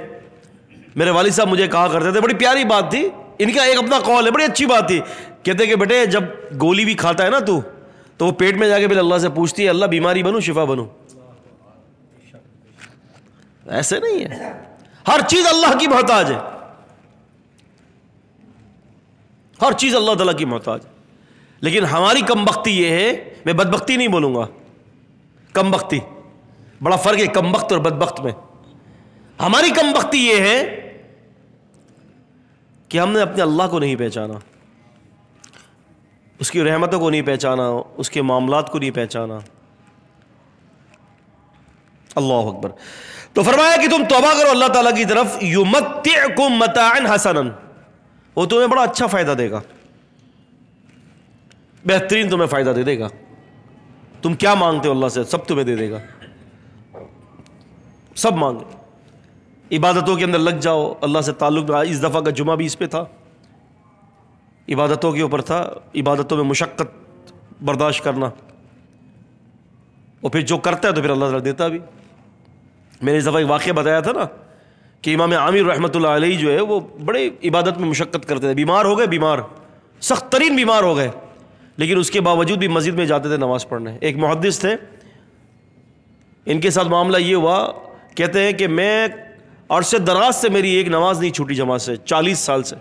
میرے والد صاحب مجھے کہا کرتے تھے، بڑی پیاری بات تھی، ان کا ایک اپنا قول ہے، بڑی اچھی بات تھی، کہتے کہ بیٹے جب گولی بھی کھاتا ہے نا تو وہ پیٹ میں جا کے پہلے اللہ سے پوچھتی ہے اللہ بیماری بنوں شفا بنوں؟ ایسے نہیں ہے، ہر چیز اللہ کی محتاج ہے، ہر چیز اللہ تعالیٰ کی محتاج ہے۔ لیکن ہماری کم بختی یہ ہے، میں بدبختی نہیں بولوں گا، کم بختی، بڑا فرق ہے کم بخت اور بدبخت میں۔ ہماری کم بختی یہ ہے کہ ہم نے اپنے اللہ کو نہیں پہچانا، اس کی رحمتوں کو نہیں پہچانا، اس کے معاملات کو نہیں پہچانا۔ اللہ اکبر۔ تو فرمایا کہ تم توبہ کرو اللہ تعالیٰ کی طرف، یمتعکم متاعا حسنا، وہ تمہیں بڑا اچھا فائدہ دے گا، بہترین تمہیں فائدہ دے گا۔ تم کیا مانگتے ہو اللہ سے، سب تمہیں دے دے گا، سب مانگے۔ عبادتوں کے اندر لگ جاؤ، اللہ سے تعلق۔ اس دفعہ کا جمعہ بھی اس پہ تھا، عبادتوں کے اوپر تھا، عبادتوں میں مشقت برداشت کرنا، اور پھر جو کرتا ہے تو پھر اللہ تعالیٰ دیتا بھی۔ میں نے اس دفعہ ایک واقعہ بتایا تھا نا کہ امام عامر رحمۃ اللہ علیہ جو ہے وہ بڑے عبادت میں مشقت کرتے تھے، بیمار ہو گئے، بیمار سخت ترین بیمار ہو گئے، لیکن اس کے باوجود بھی مسجد میں جاتے تھے نماز پڑھنے. ایک محدث تھے، ان کے ساتھ معاملہ یہ ہوا، کہتے ہیں کہ میں عرصے دراز سے میری ایک نماز نہیں چھوٹی جماعت سے، 40 سال سے.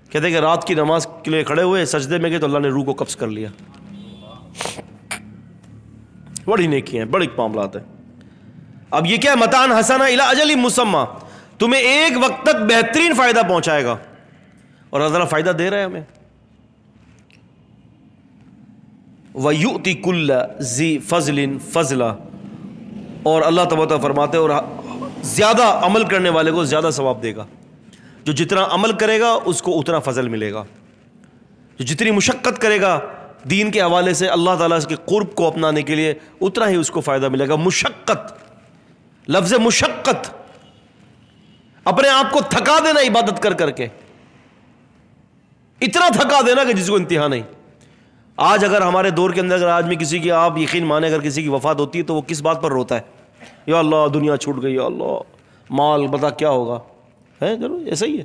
کہتے ہیں کہ رات کی نماز کے لیے کھڑے ہوئے، سجدے میں گئے تو اللہ نے روح کو قبض کر لیا. بڑی نیکی ہیں، بڑی معاملات ہیں. اب یہ کیا ہے؟ متاع حسنہ الی اجل مسمى، تمہیں ایک وقت تک بہترین فائدہ پہنچائے گا، اور اللہ تعالیٰ فائدہ دے رہا ہے ہمیں. وَيُؤْتِ كُلَّ ذِي فَضْلٍ فَضْلًا، اور اللہ تبارک و تعالیٰ فرماتے ہیں اور زیادہ عمل کرنے والے کو زیادہ ثواب دے گا. جو جتنا عمل کرے گا اس کو اتنا فضل ملے گا. جو جتنی مشقت کرے گا دین کے حوالے سے اللہ تعالیٰ کے قرب کو اپنانے کے لیے، اتنا ہی اس کو فائدہ ملے گا. مشقت، لفظ مشقت، اپنے آپ کو تھکا دینا عبادت کر کر کے، اتنا تھکا دینا کہ جس کو انتہا نہیں. آج اگر ہمارے دور کے اندر اگر آج میں کسی کی، آپ یقین مانے اگر کسی کی وفات ہوتی ہے تو وہ کس بات پر روتا ہے؟ یا اللہ دنیا چھوٹ گئی، یا اللہ مال بتا کیا ہوگا، ہے ضرور ایسا ہی ہے.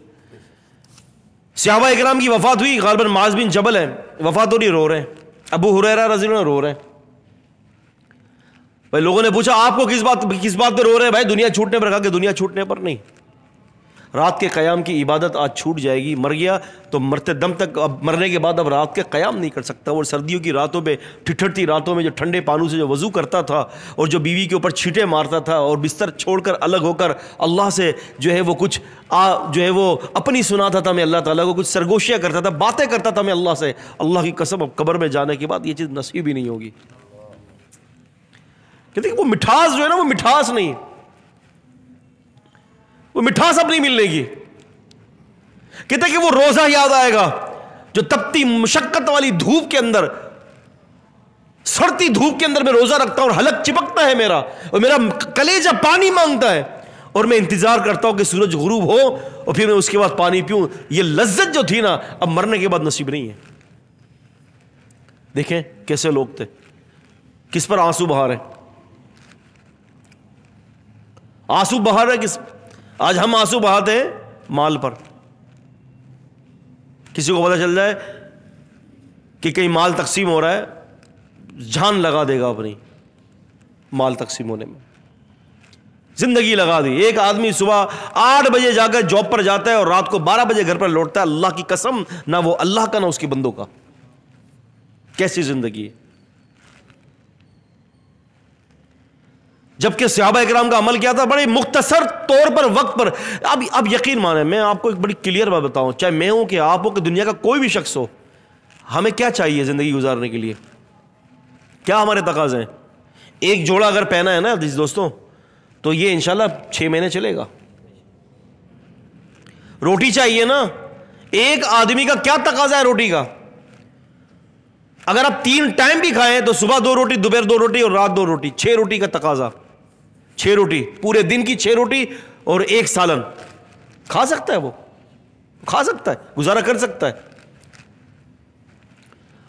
صحابہ اکرام کی وفات ہوئی، غالباً معاذ بن جبل ہے، وفات ہو رہی، رو رہے ہیں. ابو ہریرہ رضی اللہ عنہ رو رہے ہیں. بھائی لوگوں نے پوچھا آپ کو کس بات پہ رو رہے ہیں؟ بھائی دنیا چھوٹنے پر. کہا کہ دنیا چھوٹنے پر نہیں، رات کے قیام کی عبادت آج چھوٹ جائے گی. مر گیا تو مرتے دم تک، اب مرنے کے بعد اب رات کے قیام نہیں کر سکتا. اور سردیوں کی راتوں میں، ٹھٹھرتی راتوں میں جو ٹھنڈے پانوں سے جو وضو کرتا تھا اور جو بیوی کے اوپر چھینٹے مارتا تھا اور بستر چھوڑ کر الگ ہو کر اللہ سے جو ہے وہ کچھ جو ہے وہ اپنی سناتا تھا، میں اللہ تعالیٰ کو کچھ سرگوشیاں کرتا تھا، باتیں کرتا تھا میں اللہ سے. اللہ کی قسم اب قبر میں جانے کے بعد یہ چیز نصیب ہی نہیں ہوگی. کہتے ہیں کہ وہ مٹھاس جو ہے نا، وہ مٹھاس نہیں، وہ مٹھاس اب نہیں ملنے گی. کہتے کہ وہ روزہ یاد آئے گا جو تپتی مشقت والی دھوپ کے اندر، سڑتی دھوپ کے اندر میں روزہ رکھتا ہوں اور حلق چپکتا ہے میرا، اور میرا کلیجہ پانی مانگتا ہے، اور میں انتظار کرتا ہوں کہ سورج غروب ہو اور پھر میں اس کے بعد پانی پیوں. یہ لذت جو تھی نا، اب مرنے کے بعد نصیب نہیں ہے. دیکھیں کیسے لوگ تھے، کس پر آنسو بہا رہے ہیں. آنسو بہا رہے کس؟ آج ہم آنسو بہاتے ہیں مال پر. کسی کو پتہ چل جائے کہ کہیں مال تقسیم ہو رہا ہے، جان لگا دے گا اپنی مال تقسیم ہونے میں، زندگی لگا دی. ایک آدمی صبح 8 بجے جا کر جاب پر جاتا ہے اور رات کو 12 بجے گھر پر لوٹتا ہے. اللہ کی قسم، نہ وہ اللہ کا نہ اس کے بندوں کا. کیسی زندگی ہے؟ جبکہ صحابہ اکرام کا عمل کیا تھا؟ بڑے مختصر طور پر، وقت پر. اب یقین مانیں، میں آپ کو ایک بڑی کلیئر بات بتاؤں، چاہے میں ہوں کہ آپ ہو کہ دنیا کا کوئی بھی شخص ہو، ہمیں کیا چاہیے زندگی گزارنے کے لیے؟ کیا ہمارے تقاضے ہیں؟ ایک جوڑا اگر پہنا ہے نا دوستوں، تو یہ انشاءاللہ 6 مہینے چلے گا. روٹی چاہیے نا، ایک آدمی کا کیا تقاضا ہے روٹی کا؟ اگر آپ 3 ٹائم بھی کھائیں تو صبح 2 روٹی، دوپہر 2 روٹی اور رات 2 روٹی، 6 روٹی کا تقاضا. 6 روٹی پورے دن کی، 6 روٹی اور 1 سالن. کھا سکتا ہے وہ؟ کھا سکتا ہے، گزارا کر سکتا ہے.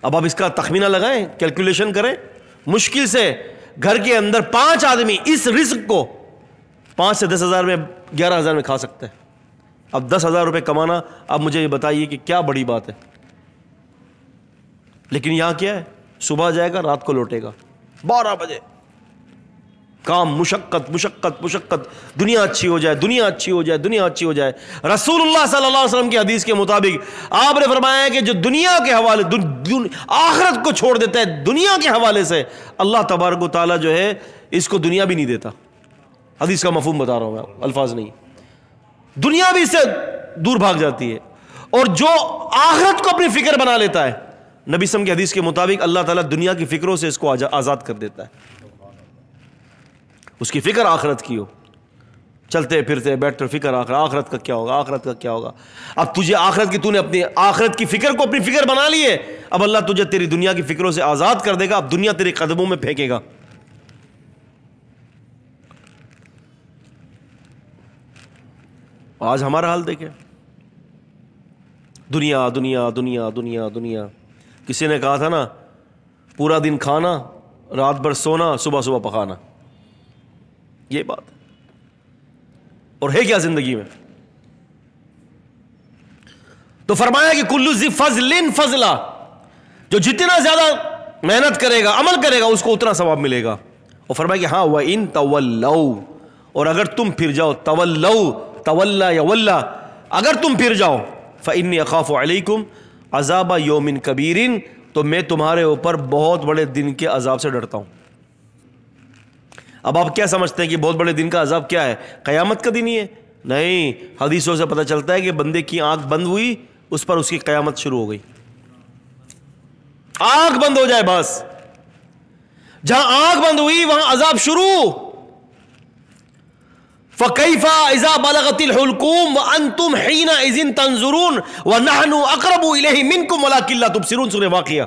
اب آپ اس کا تخمینہ لگائیں، کیلکولیشن کریں. مشکل سے گھر کے اندر 5 آدمی اس رزق کو 5 سے 10 ہزار میں، 11 ہزار میں کھا سکتے ہیں. اب 10,000 روپے کمانا، اب مجھے یہ بتائیے کہ کیا بڑی بات ہے. لیکن یہاں کیا ہے؟ صبح جائے گا، رات کو لوٹے گا، 12 بجے کام، مشقت مشقت مشقت. دنیا اچھی ہو جائے، دنیا اچھی ہو جائے، دنیا اچھی ہو جائے. رسول اللہ صلی اللہ علیہ وسلم کی حدیث کے مطابق آپ نے فرمایا ہے کہ جو دنیا کے حوالے، آخرت کو چھوڑ دیتا ہے دنیا کے حوالے سے، اللہ تبارک و تعالیٰ جو ہے اس کو دنیا بھی نہیں دیتا. حدیث کا مفہوم بتا رہا ہوں میں، الفاظ نہیں. دنیا بھی اس سے دور بھاگ جاتی ہے. اور جو آخرت کو اپنی فکر بنا لیتا ہے، نبی صلی اللہ علیہ وسلم کی حدیث کے مطابق اللہ تعالیٰ دنیا کی فکروں سے اس کو آزاد کر دیتا ہے. اس کی فکر آخرت کی ہو، چلتے پھرتے بیٹھتے فکر آخرت کا کیا ہوگا، آخرت کا کیا ہوگا. اب تجھے آخرت کی، تو نے اپنی آخرت کی فکر کو اپنی فکر بنا لی ہے، اب اللہ تجھے تیری دنیا کی فکروں سے آزاد کر دے گا. اب دنیا تیرے قدموں میں پھینکے گا. آج ہمارا حال دیکھیں، دنیا دنیا دنیا دنیا دنیا. کسی نے کہا تھا نا، پورا دن کھانا، رات بھر سونا، صبح صبح پکانا. یہ بات اور ہے کیا زندگی میں؟ تو فرمایا کہ کلو ذی فضل فضلا، جو جتنا زیادہ محنت کرے گا، عمل کرے گا، اس کو اتنا ثواب ملے گا. اور فرمایا کہ ہاں وَإِن تَوَلَّوْا، اور اگر تم پھر جاؤ، تَوَلَّوْا تولا یا ولا، اگر تم پھر جاؤ، فَإِنِّي أَخَافُ عَلَيْكُمْ عَذَابَ يَوْمٍ كَبِيرٍ، تو میں تمہارے اوپر بہت بڑے دن کے عذاب سے ڈرتا ہوں. اب آپ کیا سمجھتے ہیں کہ بہت بڑے دن کا عذاب کیا ہے؟ قیامت کا دن ہی ہے؟ نہیں، حدیثوں سے پتہ چلتا ہے کہ بندے کی آنکھ بند ہوئی، اس پر اس کی قیامت شروع ہو گئی. آنکھ بند ہو جائے بس، جہاں آنکھ بند ہوئی وہاں عذاب شروع. فَكَيْفَ إِذَا بَلَغَتِ الْحُلْقُومَ وَأَنْتُمْ حِينَئِذٍ تَنْظُرُونَ وَنَحْنُ أَقْرَبُ إِلَيْهِ مِنْكُمْ وَلَكِنْ لَا تُبْصِرُونَ. سورہ واقعہ.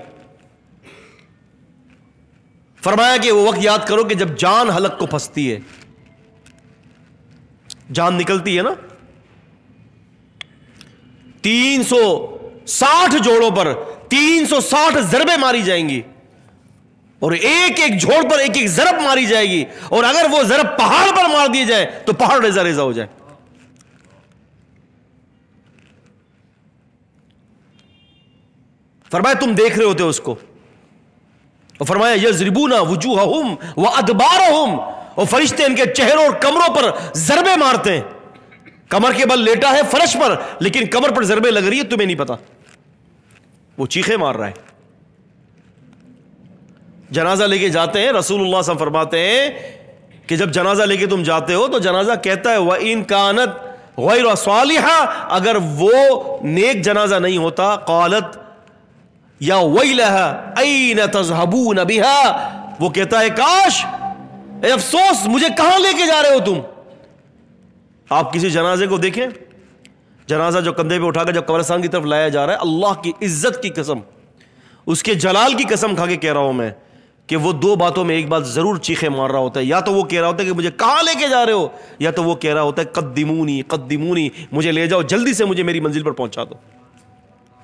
فرمایا کہ وہ وقت یاد کرو کہ جب جان حلق کو پھنستی ہے، جان نکلتی ہے نا، 360 جوڑوں پر 360 ضربیں ماری جائیں گی، اور ایک ایک جھوڑ پر ایک ایک ضرب ماری جائے گی، اور اگر وہ ضرب پہاڑ پر مار دی جائے تو پہاڑ ریزہ ریزہ ہو جائے. فرمایا تم دیکھ رہے ہوتے ہو اس کو، اور فرمایا یضربون وجوہہم وادبارہم، اور فرشتے ان کے چہروں اور کمروں پر ضربے مارتے ہیں. کمر کے بل لیٹا ہے فرش پر، لیکن کمر پر ضربے لگ رہی ہے، تمہیں نہیں پتا، وہ چیخے مار رہا ہے. جنازہ لے کے جاتے ہیں، رسول اللہ صلی اللہ علیہ وسلم فرماتے ہیں کہ جب جنازہ لے کے تم جاتے ہو تو جنازہ کہتا ہے وَإِن كَانَتْ غَيْرَ صَالِحَةٍ، اگر وہ نیک جنازہ نہیں ہوتا، قالت یا وَيْلَهَا أَيْنَ تَذْهَبُونَ بِهَا، وہ کہتا ہے کاش، اے افسوس، مجھے کہاں لے کے جا رہے ہو تم. آپ کسی جنازے کو دیکھیں، جنازہ جو کندھے پہ اٹھا کر جب قبرستان کی طرف لایا جا رہا ہے، اللہ کی عزت کی قسم، اس کے جلال کی قسم کھا کے کہہ رہا ہوں میں کہ وہ دو باتوں میں ایک بات ضرور چیخے مار رہا ہوتا ہے. یا تو وہ کہہ رہا ہوتا ہے کہ مجھے کہاں لے کے جا رہے ہو، یا تو وہ کہہ رہا ہوتا ہے قدمونی قدمونی، مجھے لے جاؤ، جلدی سے مجھے میری منزل پر پہنچا دو.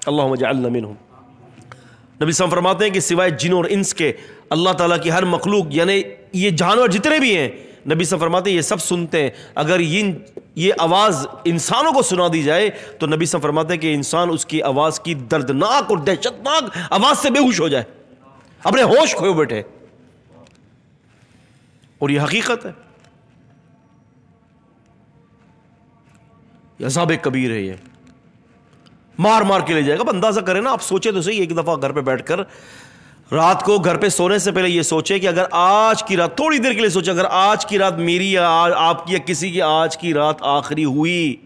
اللہم اجعلنا منہم. نبی صلی اللہ علیہ وسلم فرماتے ہیں کہ سوائے جن اور انس کے اللہ تعالیٰ کی ہر مخلوق، یعنی یہ جانور جتنے بھی ہیں، نبی صلی اللہ علیہ وسلم فرماتے ہیں یہ سب سنتے ہیں. اگر یہ آواز انسانوں کو سنا دی جائے تو نبی صلی اللہ علیہ وسلم فرماتے ہیں کہ انسان اس کی آواز کی دردناک اور دہشتناک آواز سے بے ہوش ہو جائے، اپنے ہوش کھوئے بیٹھے. اور یہ حقیقت ہے، یہ عذاب کبیر ہے، یہ مار مار کے لے جائے گا. اب اندازہ کریں نا، آپ سوچے تو صحیح، ایک دفعہ گھر پہ بیٹھ کر رات کو گھر پہ سونے سے پہلے یہ سوچے کہ اگر آج کی رات، تھوڑی دیر کے لیے سوچے، اگر آج کی رات میری یا آپ کی یا کسی کی آج کی رات آخری ہوئی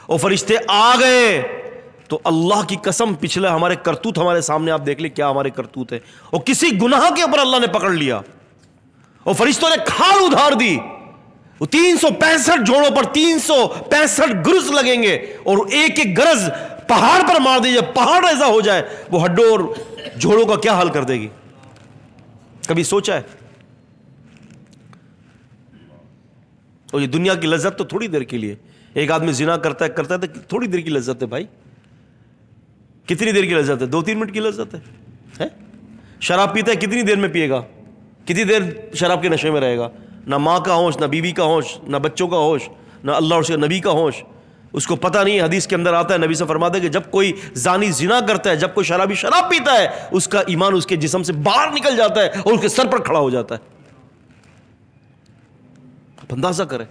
اور فرشتے آ گئے، تو اللہ کی قسم پچھلے ہمارے کرتوت ہمارے سامنے آپ دیکھ لیں کیا ہمارے کرتوت ہے. اور کسی گناہ کے اوپر اللہ نے پکڑ لیا اور فرشتوں نے کھال ادھار دی، وہ 365 جوڑوں پر 365 گرز لگیں گے، اور ایک ایک گرز پہاڑ پر مار دیجئے، پہاڑ ایسا ہو جائے، وہ ہڈوں اور جوڑوں کا کیا حال کر دے گی. کبھی سوچا ہے؟ اور یہ دنیا کی لذت تو تھوڑی دیر کے لیے. ایک آدمی زنا کرتا ہے تو تھوڑی دیر کی لذت ہے بھائی. کتنی دیر کی لذت ہے؟ 2-3 منٹ کی لذت ہے. شراب پیتا ہے، کتنی دیر میں پیے گا؟ کتنی دیر شراب کے نشے میں رہے گا؟ نہ ماں کا ہوش، نہ بیوی کا ہوش، نہ بچوں کا ہوش، نہ اللہ اور اس کے نبی کا ہوش. اس کو پتہ نہیں. حدیث کے اندر آتا ہے، نبی سے فرماتے ہیں کہ جب کوئی زانی زنا کرتا ہے، جب کوئی شرابی شراب پیتا ہے، اس کا ایمان اس کے جسم سے باہر نکل جاتا ہے اور اس کے سر پر کھڑا ہو جاتا ہے. آپ اندازہ کریں.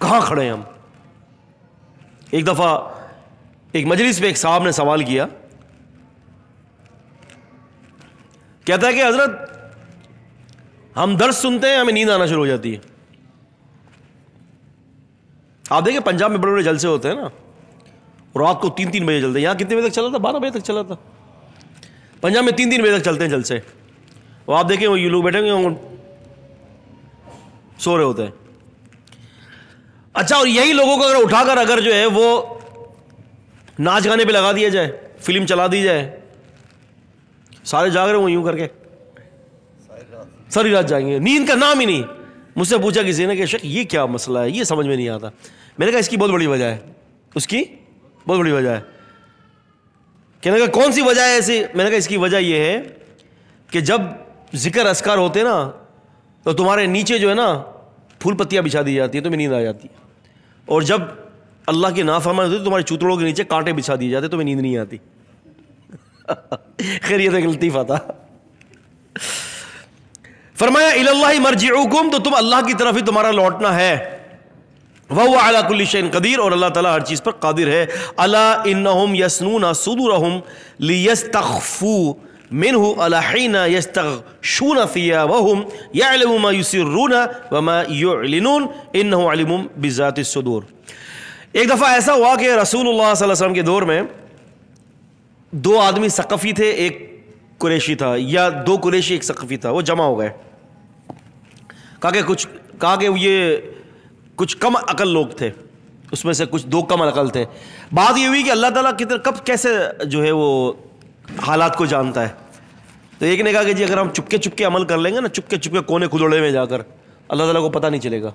کہاں کھڑے ہیں ہم؟ ایک دفعہ ایک مجلس میں ایک صاحب نے سوال کیا، کہتا ہے کہ حضرت ہم درس سنتے ہیں، ہمیں نیند آنا شروع ہو جاتی ہے. آپ دیکھیں پنجاب میں بڑے بڑے جلسے ہوتے ہیں نا، رات کو 3-3 بجے چلتے ہیں. یہاں کتنے بجے تک چلا تھا؟ 12 بجے تک چلا تھا. پنجاب میں 3-3 بجے تک چلتے ہیں جلسے. وہ آپ دیکھیں وہ یہ لوگ بیٹھے ہوئے سو رہے ہوتے ہیں. اچھا، اور یہی لوگوں کو اگر اٹھا کر اگر جو ہے وہ ناچ گانے پہ لگا دیا جائے، فلم چلا دی جائے، سارے جاگ رہے ہوں یوں کر کے، ساری رات جائیں گے، نیند کا نام ہی نہیں. مجھ سے پوچھا کسی نے کہ شیخ یہ کیا مسئلہ ہے، یہ سمجھ میں نہیں آتا. میں نے کہا اس کی بہت بڑی وجہ ہے. اس کی بہت بڑی وجہ ہے. کہنے کا کون سی وجہ ہے ایسی؟ میں نے کہا اس کی وجہ یہ ہے کہ جب ذکر اذکار ہوتے نا تو تمہارے نیچے جو ہے نا پھول پتیاں بچھا دی جاتی ہیں، تمہیں نیند آ جاتی ہے. اور جب اللہ کی نافرمانی ہوتی ہے تمہارے چوتڑوں کے نیچے کانٹے بچھا دیے جاتے, تمہیں نیند نہیں آتی. خیر یہ تو ایک لطیفہ تھا. فرمایا الی اللہ مرجعکم, تو تم اللہ کی طرف ہی تمہارا لوٹنا ہے. وَهُوَ عَلَى كُلِّ شَيْءٍ قدیر, اور اللہ تعالیٰ ہر چیز پر قادر ہے. الا انہم یسنون صدورہم لیستخفوا منہ الا حین یستغشون ثیابہم یعلم ما یسرون وما یعلنون انہ علیم بذات الصدور. ایک دفعہ ایسا ہوا کہ رسول اللہ صلی اللہ علیہ وسلم کے دور میں دو آدمی ثقفی تھے, ایک قریشی تھا, یا دو قریشی ایک ثقفی تھا, وہ جمع ہو گئے. کہا کہ یہ کچھ کم عقل لوگ تھے, اس میں سے کچھ دو کم عقل تھے. بات یہ ہوئی کہ اللہ تعالیٰ کب کیسے جو ہے وہ حالات کو جانتا ہے. تو ایک نے کہا کہ جی اگر ہم چپکے چپکے عمل کر لیں گے نا, چپکے چپکے کونے کھدوڑے میں جا کر, اللہ تعالیٰ کو پتہ نہیں چلے گا.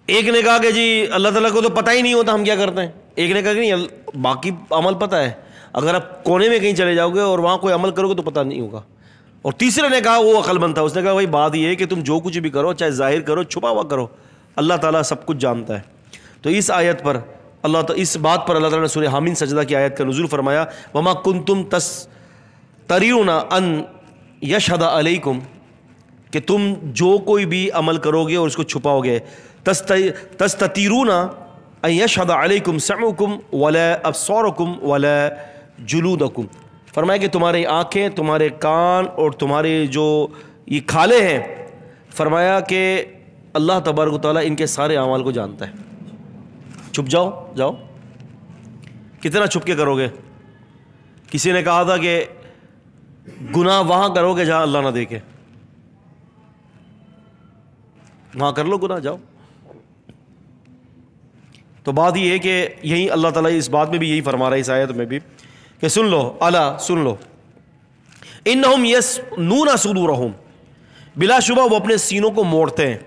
ایک نے کہا کہ جی اللہ تعالیٰ کو تو پتہ ہی نہیں ہوتا ہم کیا کرتے ہیں. ایک نے کہا کہ نہیں باقی عمل پتہ ہے, اگر آپ کونے میں کہیں چلے جاؤ گے اور وہاں کوئی عمل کرو گے تو پتہ نہیں ہوگا. اور تیسرے نے کہا, وہ عقل مند تھا, اس نے کہا بھائی بات یہ ہے کہ تم جو کچھ بھی کرو, چاہے ظاہر کرو چھپا ہوا کرو, اللہ تعالیٰ سب کچھ جانتا ہے. تو اس آیت پر اس بات پر اللہ تعالیٰ نے سورہ حامیم سجدہ کی آیت کا نزول فرمایا, وما کنتم تستریون ان یشہد علیکم, کہ تم جو کوئی بھی عمل کرو گے اور اس کو چھپاؤ گے, تستتیرون ان یشہد علیکم سمعکم ولا ابصارکم ولا جلودکم. فرمایا کہ تمہاری آنکھیں, تمہارے کان اور تمہارے جو یہ کھالے ہیں, فرمایا کہ اللہ تبارک و تعالیٰ ان کے سارے اعمال کو جانتا ہے. چھپ جاؤ. کتنا چھپ کے کرو گے؟ کسی نے کہا تھا کہ گناہ وہاں کرو گے جہاں اللہ نہ دیکھے, وہاں کر لو گناہ, جاؤ. تو بات یہ ہے کہ یہی اللہ تعالیٰ اس بات میں بھی یہی فرما رہا ہے, اس آیت میں بھی, کہ سن لو, الا سن لو, انہم یسنون صدورہم, بلا شبہ وہ اپنے سینوں کو موڑتے ہیں,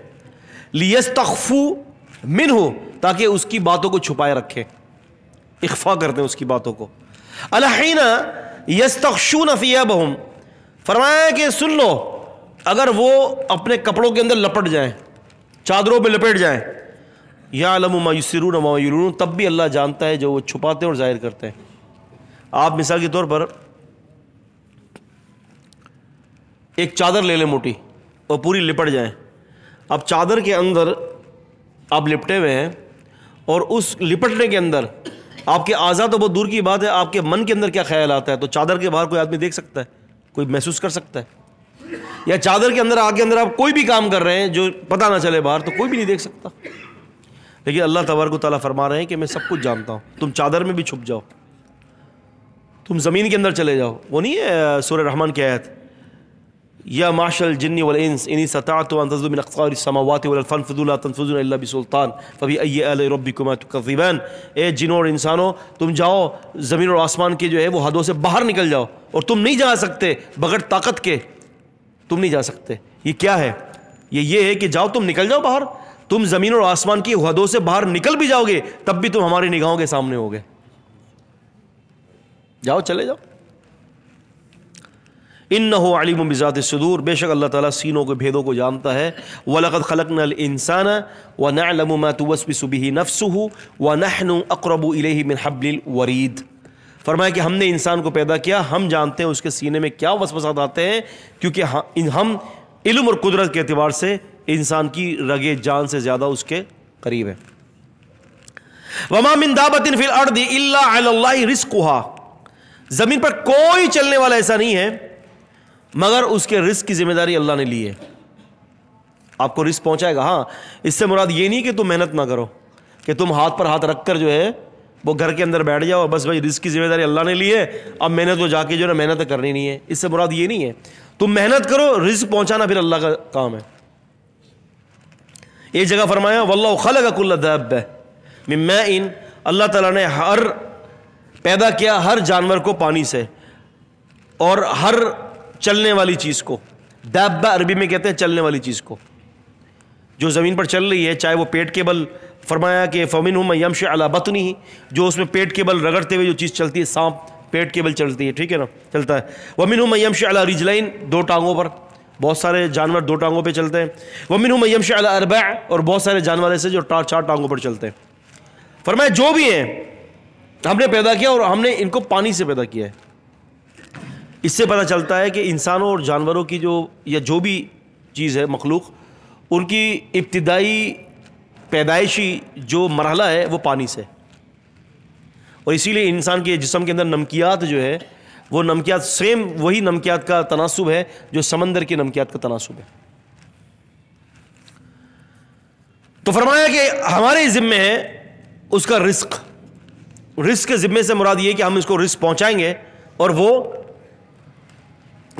لیستخفوا منہ, تاکہ اس کی باتوں کو چھپائے رکھیں, اخفا کرتے ہیں اس کی باتوں کو. الا حین یستغشون ثیابہم, فرمایا کہ سن لو اگر وہ اپنے کپڑوں کے اندر لپٹ جائیں, چادروں پہ لپٹ جائیں, یعلم ما یسرون وما یعلنون, تب بھی اللہ جانتا ہے جو وہ چھپاتے ہیں اور ظاہر کرتے ہیں. آپ مثال کے طور پر ایک چادر لے لیں موٹی اور پوری لپٹ جائیں. اب چادر کے اندر آپ لپٹے ہوئے ہیں, اور اس لپٹنے کے اندر آپ کے اعضاء تو بہت دور کی بات ہے, آپ کے من کے اندر کیا خیال آتا ہے, تو چادر کے باہر کوئی آدمی دیکھ سکتا ہے, کوئی محسوس کر سکتا ہے, یا چادر کے اندر آپ کوئی بھی کام کر رہے ہیں جو پتہ نہ چلے باہر, تو کوئی بھی نہیں دیکھ سکتا. لیکن اللہ تبارک و تعالیٰ فرما رہے ہیں کہ میں سب کچھ جانتا ہوں. تم چادر میں بھی چھپ جاؤ, تم زمین کے اندر چلے جاؤ. وہ نہیں ہے سورہ رحمان کی آیت, یا معشر الجن والانس ان استطعتم ان تنفذوا من اقطار السماوات والارض فانفذوا لا تنفذون الا بسلطان فبأي آلاء ربكما تكذبان. اے جنوں اور انسانوں, تم جاؤ زمین اور آسمان کے جو ہے وہ حدوں سے باہر نکل جاؤ, اور تم نہیں جا سکتے بغیر طاقت کے, تم نہیں جا سکتے. یہ کیا ہے؟ یہ ہے کہ جاؤ, تم نکل جاؤ باہر. تم زمین اور آسمان کی حدوں سے باہر نکل بھی جاؤ گے تب بھی تم ہماری نگاہوں کے سامنے ہوگے. جاؤ, چلے جاؤ. انہ علیم بذات الصدور, بے شک اللہ تعالیٰ سینوں کے بھیدوں کو جانتا ہے. وَلَقَدْ خَلَقْنَا الْإِنسَانَ وَنَعْلَمُ مَا تُوَسْوِسُ بِهِ نَفْسُهُ وَنَحْنُ أَقْرَبُ إِلَيْهِ مِنْ حَبْلِ الْوَرِيدِ. فرمایا کہ ہم نے انسان کو پیدا کیا, ہم جانتے ہیں اس کے سینے میں کیا وسوسات آتے ہیں, کیونکہ ہم علم اور قدرت کے اعتبار سے انسان کی رگ جان سے زیادہ اس کے قریب ہیں. وَمَا مِن دَابَّةٍ فِي الْأَرْضِ إِلَّا عَلَى اللَّهِ رِزْقُهَا, زمین پر کوئی چلنے والا ایسا نہیں ہے مگر اس کے رزق کی ذمہ داری اللہ نے لی ہے. آپ کو رزق پہنچائے گا. ہاں, اس سے مراد یہ نہیں کہ تم محنت نہ کرو, کہ تم ہاتھ پر ہاتھ رکھ کر جو ہے وہ گھر کے اندر بیٹھ جاؤ, بس بھائی رزق کی ذمہ داری اللہ نے لی ہے, اب محنت کو جا کے جو ہے محنت کرنی نہیں ہے. اس سے مراد یہ نہیں ہے. تم محنت کرو, رزق پہنچانا پھر اللہ کا کام ہے. ایک جگہ فرمایا واللہ خلق کل دابہ من ماء, اللہ تعالیٰ نے پیدا کیا ہر جانور کو پانی سے, اور ہر چلنے والی چیز کو. دابہ عربی میں کہتے ہیں چلنے والی چیز کو, جو زمین پر چل رہی ہے, چاہے وہ پیٹ کے بل, فرمایا کہ فَمِنْهُم مَن يَمْشِي عَلَى بَطْنِهِ, جو اس میں پیٹ کے بل رگڑتے ہوئے جو چیز چلتی ہے, سانپ پیٹ کے بل چلتی ہے, ٹھیک ہے نا, چلتا ہے. وَمِنْهُم مَن يَمْشِي عَلَى رِجْلَيْن, دو ٹانگوں پر. بہت سارے جانور 2 ٹانگوں پہ چلتے ہیں. وَمِنْهُم مَن يَمْشِي عَلَى 4 اور بہت سارے جانور ایسے جو 4 ٹانگوں پر چلتے ہیں. فرمایا جو بھی ہیں ہم نے پیدا کیا اور ہم نے ان کو پانی سے پیدا کیا ہے. اس سے پتہ چلتا ہے کہ انسانوں اور جانوروں کی یا جو بھی چیز ہے مخلوق، ان کی ابتدائی پیدائشی جو مرحلہ ہے وہ پانی سے. اور اسی لیے انسان کے جسم کے اندر نمکیات جو ہے وہ نمکیات سیم وہی نمکیات کا تناسب ہے جو سمندر کی نمکیات کا تناسب ہے. تو فرمایا کہ ہمارے ذمے ہے اس کا رزق. رزق کے ذمے سے مراد یہ کہ ہم اس کو رزق پہنچائیں گے اور وہ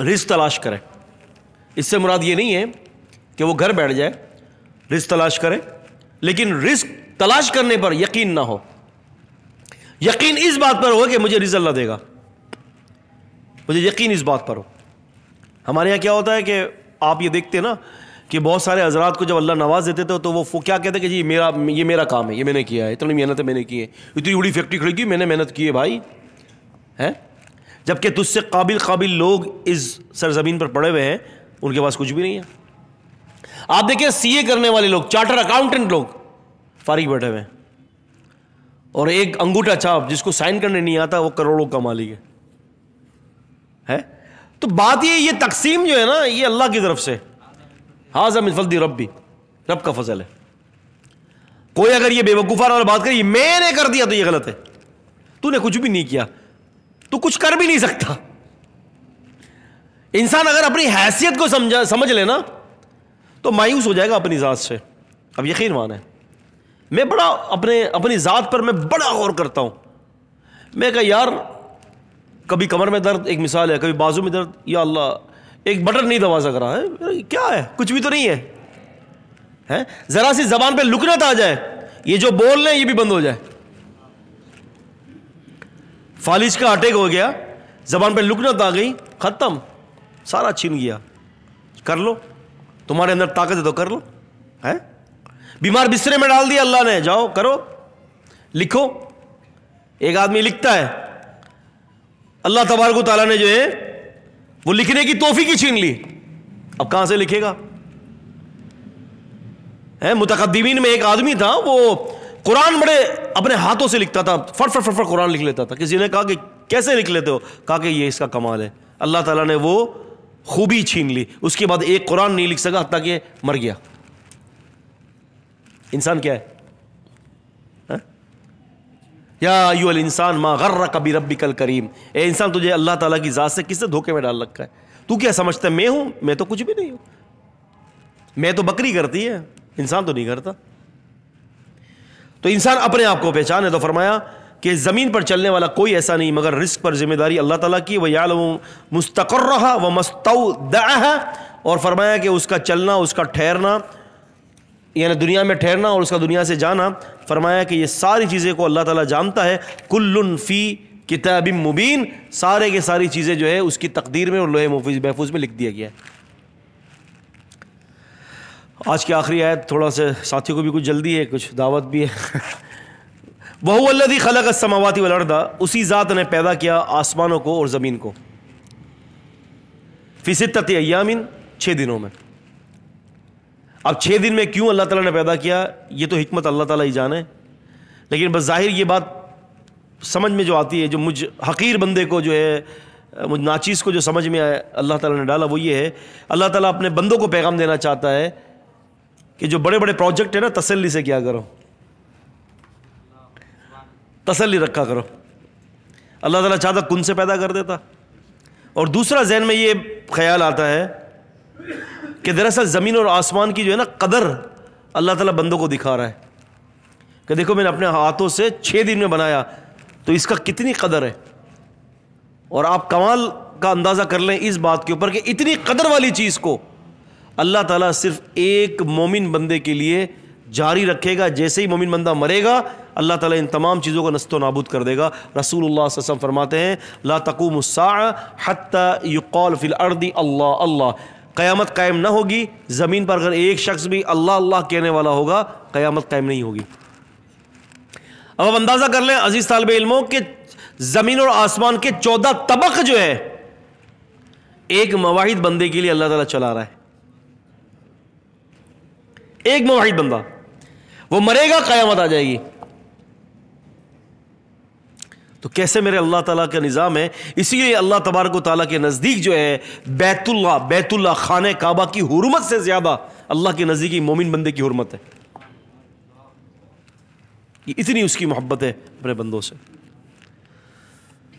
رزق تلاش کرے. اس سے مراد یہ نہیں ہے کہ وہ گھر بیٹھ جائے رزق تلاش کرے، لیکن رزق تلاش کرنے پر یقین نہ ہو. یقین اس بات پر ہو کہ مجھے رزق اللہ دے گا، مجھے یقین اس بات پر ہو. ہمارے یہاں کیا ہوتا ہے کہ آپ یہ دیکھتے نا کہ بہت سارے حضرات کو جب اللہ نواز دیتے تھے تو وہ کیا کہتے کہ جی یہ میرا کام ہے، یہ میں نے کیا ہے، اتنی محنت میں نے کی ہے، اتنی بڑی فیکٹری کھڑی کی میں نے محنت کی ہے بھائی ہے. جبکہ تجھ سے قابل لوگ اس سرزمین پر پڑے ہوئے ہیں، ان کے پاس کچھ بھی نہیں ہے. آپ دیکھیں سی اے کرنے والے لوگ، چارٹر اکاؤنٹنٹ لوگ فارغ بیٹھے ہوئے ہیں، اور ایک انگوٹھا چھاپ جس کو سائن کرنے نہیں آتا وہ کروڑوں کا مالک ہے. تو بات یہ تقسیم جو ہے نا یہ اللہ کی طرف سے، ھذا من فضل ربی، رب کا فضل ہے. کوئی اگر یہ بے وقوفانہ والا بات کرے میں نے کر دیا تو یہ غلط ہے. تو نے کچھ بھی نہیں کیا، تو کچھ کر بھی نہیں سکتا. انسان اگر اپنی حیثیت کو سمجھ لے نا تو مایوس ہو جائے گا اپنی ذات سے. اب یقین مانے میں بڑا اپنی ذات پر میں بڑا غور کرتا ہوں. میں کہا یار کبھی کمر میں درد، ایک مثال ہے، کبھی بازو میں درد، یا اللہ ایک بٹن نہیں دبا سک رہا ہے، کیا ہے؟ کچھ بھی تو نہیں ہے. ذرا سی زبان پہ لکنت آ جائے، یہ جو بول رہے ہیں یہ بھی بند ہو جائے. فالج کا اٹیک ہو گیا، زبان پہ لکنت آ گئی، ختم، سارا چھن گیا. کر لو، تمہارے اندر طاقت ہے تو کر لو. ہے بیمار بسترے میں ڈال دیا اللہ نے، جاؤ کرو، لکھو. ایک آدمی لکھتا ہے، اللہ تبارک و تعالیٰ نے جو ہے وہ لکھنے کی توفیق ہی چھین لی، اب کہاں سے لکھے گا؟ متقدمین میں ایک آدمی تھا وہ قرآن بڑے اپنے ہاتھوں سے لکھتا تھا، فٹ فٹ فٹ فٹ قرآن لکھ لیتا تھا. کسی نے کہا کہ کیسے لکھ لیتے ہو؟ کہا کہ یہ اس کا کمال ہے، اللہ تعالیٰ نے وہ خوبی چھین لی. اس کے بعد ایک قرآن نہیں لکھ سکا حتیٰ کہ مر گیا. انسان کیا ہے؟ یا ایھا الانسان ما غرک بربک الکریم، اے انسان تجھے اللہ تعالیٰ کی ذات سے کس سے دھوکے میں ڈال رکھا ہے؟ تو کیا سمجھتا ہے میں ہوں؟ میں تو کچھ بھی نہیں ہوں. میں تو بکری کرتی ہے، انسان تو نہیں کرتا. تو انسان اپنے آپ کو پہچانے. تو فرمایا کہ زمین پر چلنے والا کوئی ایسا نہیں مگر رزق پر ذمہ داری اللہ تعالیٰ کی. وَيَعْلَمُ مُسْتَقَرَّهَا وَمَسْتَوْدَعَهَا، اور فرمایا کہ اس کا چلنا، اس کا ٹھہرنا، یعنی دنیا میں ٹھہرنا اور اس کا دنیا سے جانا، فرمایا کہ یہ ساری چیزیں کو اللہ تعالیٰ جانتا ہے. کُلٌّ فی کتاب مبین، سارے کے ساری چیزیں جو ہے اس کی تقدیر میں اور لوح محفوظ میں لکھ دیا گیا ہے. آج کی آخری آیت، تھوڑا سا ساتھیوں کو بھی کچھ جلدی ہے، کچھ دعوت بھی ہے. وَهُوَ الَّذِي خَلَقَ السَّمَاوَاتِ وَالْأَرْضَ، اسی ذات نے پیدا کیا آسمانوں کو اور زمین کو. فِي سِتَّةِ أَيَّامٍ، 6 دنوں میں. اب 6 دن میں کیوں اللہ تعالیٰ نے پیدا کیا یہ تو حکمت اللہ تعالیٰ ہی جانے. لیکن بظاہر یہ بات سمجھ میں جو آتی ہے، جو مجھ حقیر بندے کو جو ہے، مجھ ناچیز کو جو سمجھ میں آیا اللہ تعالیٰ نے ڈالا، وہ یہ ہے اللہ تعالیٰ اپنے بندوں کو پیغام دینا چاہتا ہے کہ جو بڑے بڑے پروجیکٹ ہیں نا، تسلی سے کیا کرو، تسلی رکھا کرو. اللہ تعالیٰ چاہتا کن سے پیدا کر دیتا. اور دوسرا ذہن میں یہ خیال آتا ہے کہ دراصل زمین اور آسمان کی جو ہے نا قدر اللہ تعالیٰ بندوں کو دکھا رہا ہے کہ دیکھو میں نے اپنے ہاتھوں سے 6 دن میں بنایا تو اس کا کتنی قدر ہے. اور آپ کمال کا اندازہ کر لیں اس بات کے اوپر کہ اتنی قدر والی چیز کو اللہ تعالیٰ صرف ایک مومن بندے کے لیے جاری رکھے گا. جیسے ہی مومن بندہ مرے گا اللہ تعالیٰ ان تمام چیزوں کو نست و نابود کر دے گا. رسول اللہ صلی اللہ علیہ وسلم فرماتے ہیں لا تقوم الساعة حتى يقال في الارض اللہ اللہ، قیامت قائم نہ ہوگی زمین پر اگر ایک شخص بھی اللہ اللہ کہنے والا ہوگا، قیامت قائم نہیں ہوگی. اب آپ اندازہ کر لیں عزیز طالب علموں کہ زمین اور آسمان کے 14 طبق جو ہے ایک مواحد بندے کے لیے اللہ تعالیٰ چلا رہا ہے، ایک مواحد بندہ، وہ مرے گا قیامت آ جائے گی. تو کیسے میرے اللہ تعالیٰ کا نظام ہے. اسی لیے اللہ تبارک و تعالیٰ کے نزدیک جو ہے بیت اللہ خانہ کعبہ کی حرمت سے زیادہ اللہ کے نزدیک مومن بندے کی حرمت ہے. اتنی اس کی محبت ہے اپنے بندوں سے.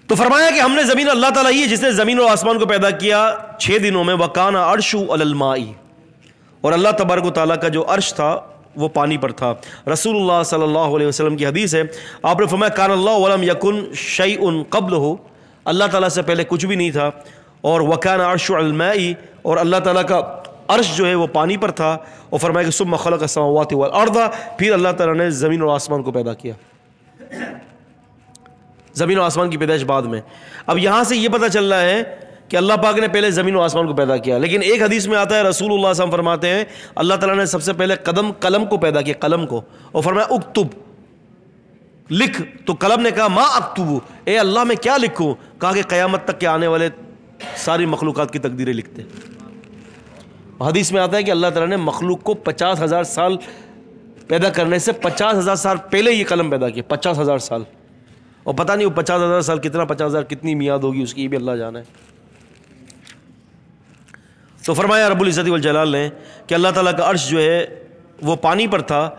تو فرمایا کہ ہم نے زمین، اللہ تعالیٰ ہی ہے جس نے زمین اور آسمان کو پیدا کیا 6 دنوں میں. وَكَانَ عَرْشُ عَلَى الْمَاءِ، اور اللہ تبارک و تعالیٰ کا جو عرش تھا وہ پانی پر تھا. رسول اللہ صلی اللہ علیہ وسلم کی حدیث ہے، آپ نے فرمایا کان اللہ ولم یکن شیء قبلہ، اللہ تعالیٰ سے پہلے کچھ بھی نہیں تھا. اور وکان عرش علی الماء، اور اللہ تعالیٰ کا عرش جو ہے وہ پانی پر تھا. اور فرمایا کہ ثم خلق السماوات والارض، پھر اللہ تعالیٰ نے زمین اور آسمان کو پیدا کیا. زمین اور آسمان کی پیدائش بعد میں. اب یہاں سے یہ پتہ چل رہا ہے کہ اللہ پاک نے پہلے زمین و آسمان کو پیدا کیا. لیکن ایک حدیث میں آتا ہے رسول اللہ صلی اللہ علیہ وسلم فرماتے ہیں اللہ تعالیٰ نے سب سے پہلے قلم کو پیدا کیا، قلم کو. اور فرمایا اکتب، لکھ. تو قلم نے کہا ما اکتب، اے اللہ میں کیا لکھوں؟ کہا کہ قیامت تک کے آنے والے ساری مخلوقات کی تقدیریں لکھتے. حدیث میں آتا ہے کہ اللہ تعالیٰ نے مخلوق کو 50,000 سال پیدا کرنے سے 50,000 سال پہلے یہ قلم پیدا کیا. 50,000 سال. اور پتہ نہیں وہ 50,000 سال کتنا، 50,000 کتنی میعاد ہوگی اس کی، یہ بھی اللہ جانا ہے. تو فرمایا رب العزت والجلال نے کہ اللہ تعالیٰ کا عرش جو ہے وہ پانی پر تھا.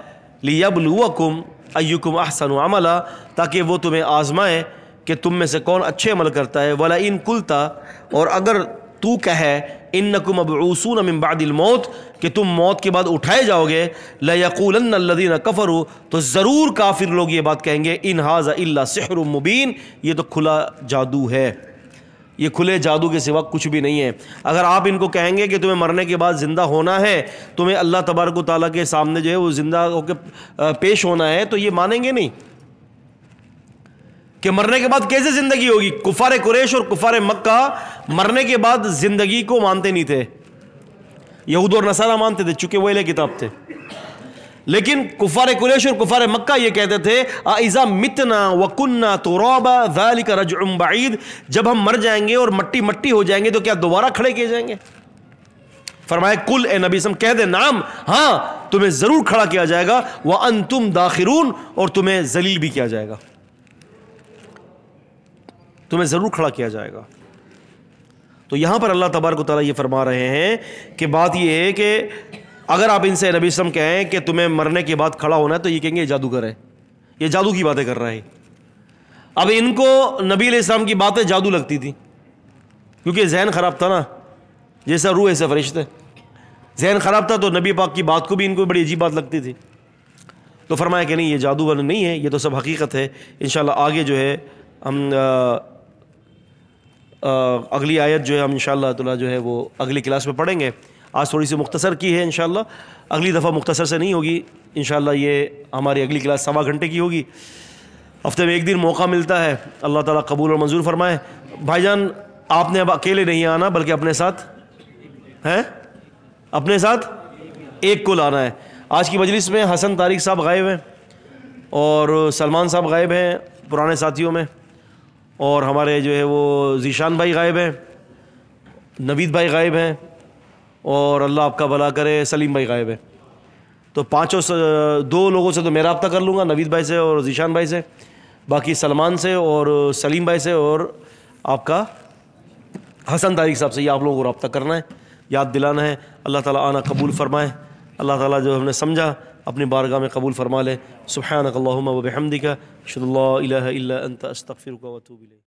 لیبلوکم ایکم احسن عملا، تاکہ وہ تمہیں آزمائے کہ تم میں سے کون اچھے عمل کرتا ہے. وَلَئِن قُلْتَ، اور اگر تو کہے انکم مبعوثون من بعد الموت، کہ تم موت کے بعد اٹھائے جاؤ گے، لَيَقُولَنَّ الَّذِينَ كَفَرُوا، تو ضرور کافر لوگ یہ بات کہیں گے ان ھذا الا سحر مبین، یہ تو کھلا جادو ہے، یہ کھلے جادو کے سوا کچھ بھی نہیں ہے. اگر آپ ان کو کہیں گے کہ تمہیں مرنے کے بعد زندہ ہونا ہے، تمہیں اللہ تبارک و تعالیٰ کے سامنے جو ہے وہ زندہ ہو کے پیش ہونا ہے، تو یہ مانیں گے نہیں کہ مرنے کے بعد کیسے زندگی ہوگی. کفار قریش اور کفار مکہ مرنے کے بعد زندگی کو مانتے نہیں تھے. یہود اور نصارہ مانتے تھے چونکہ وہ اہل کتاب تھے. لیکن کفار قریش اور کفار مکہ یہ کہتے تھے اذا متنا وکنا ترابا ذلک رجع بعید، جب ہم مر جائیں گے اور مٹی مٹی ہو جائیں گے تو کیا دوبارہ کھڑے کیے جائیں گے؟ فرمایا کل، اے نبی صلی اللہ علیہ وسلم کہہ دے نعم، ہاں تمہیں ضرور کھڑا کیا جائے گا. وانتم داخرون، اور تمہیں ذلیل بھی کیا جائے گا، تمہیں ضرور کھڑا کیا جائے گا. تو یہاں پر اللہ تبارک و تعالیٰ یہ فرما رہے ہیں کہ بات یہ ہے کہ اگر آپ ان سے نبی صلی اللہ علیہ وسلم کہیں کہ تمہیں مرنے کے بعد کھڑا ہونا ہے، تو یہ کہیں گے یہ جادوگر ہے، یہ جادو کی باتیں کر رہا ہے. اب ان کو نبی علیہ السلام کی باتیں جادو لگتی تھی، کیونکہ ذہن خراب تھا نا، جیسا روح ایسے فرشتے. ذہن خراب تھا تو نبی پاک کی بات کو بھی ان کو بڑی عجیب بات لگتی تھی. تو فرمایا کہ نہیں، یہ جادو نہیں ہے، یہ تو سب حقیقت ہے. انشاءاللہ آگے جو ہے ہم اگلی آیت جو ہے ہم انشاءاللہ تعالیٰ جو ہے وہ اگلی کلاس میں پڑھیں گے. آج تھوڑی سی مختصر کی ہے، انشاءاللہ اگلی دفعہ مختصر سے نہیں ہوگی. انشاءاللہ یہ ہماری اگلی کلاس 1.25 گھنٹے کی ہوگی. ہفتے میں ایک دن موقع ملتا ہے، اللہ تعالیٰ قبول اور منظور فرمائے. بھائی جان آپ نے اب اکیلے نہیں آنا، بلکہ اپنے ساتھ ہیں، اپنے ساتھ ایک کو لانا ہے. آج کی مجلس میں حسن طارق صاحب غائب ہیں اور سلمان صاحب غائب ہیں پرانے ساتھیوں میں، اور ہمارے جو ہے وہ ذیشان بھائی غائب ہیں، نوید بھائی غائب ہیں، اور اللہ آپ کا بھلا کرے سلیم بھائی غائب ہیں. تو پانچوں سے 2 لوگوں سے تو میں رابطہ کر لوں گا، نوید بھائی سے اور ذیشان بھائی سے، باقی سلمان سے اور سلیم بھائی سے اور آپ کا حسن طارق صاحب سے. یہ آپ لوگوں کو رابطہ کرنا ہے، یاد دلانا ہے. اللہ تعالیٰ آنا قبول فرمائے. اللہ تعالیٰ جو ہم نے سمجھا اپنی بارگاہ میں قبول فرما لے. سبحانک اللہم و بحمدک، اشہد ان لا الہ الا انت، استغفرک و اتوب الیک.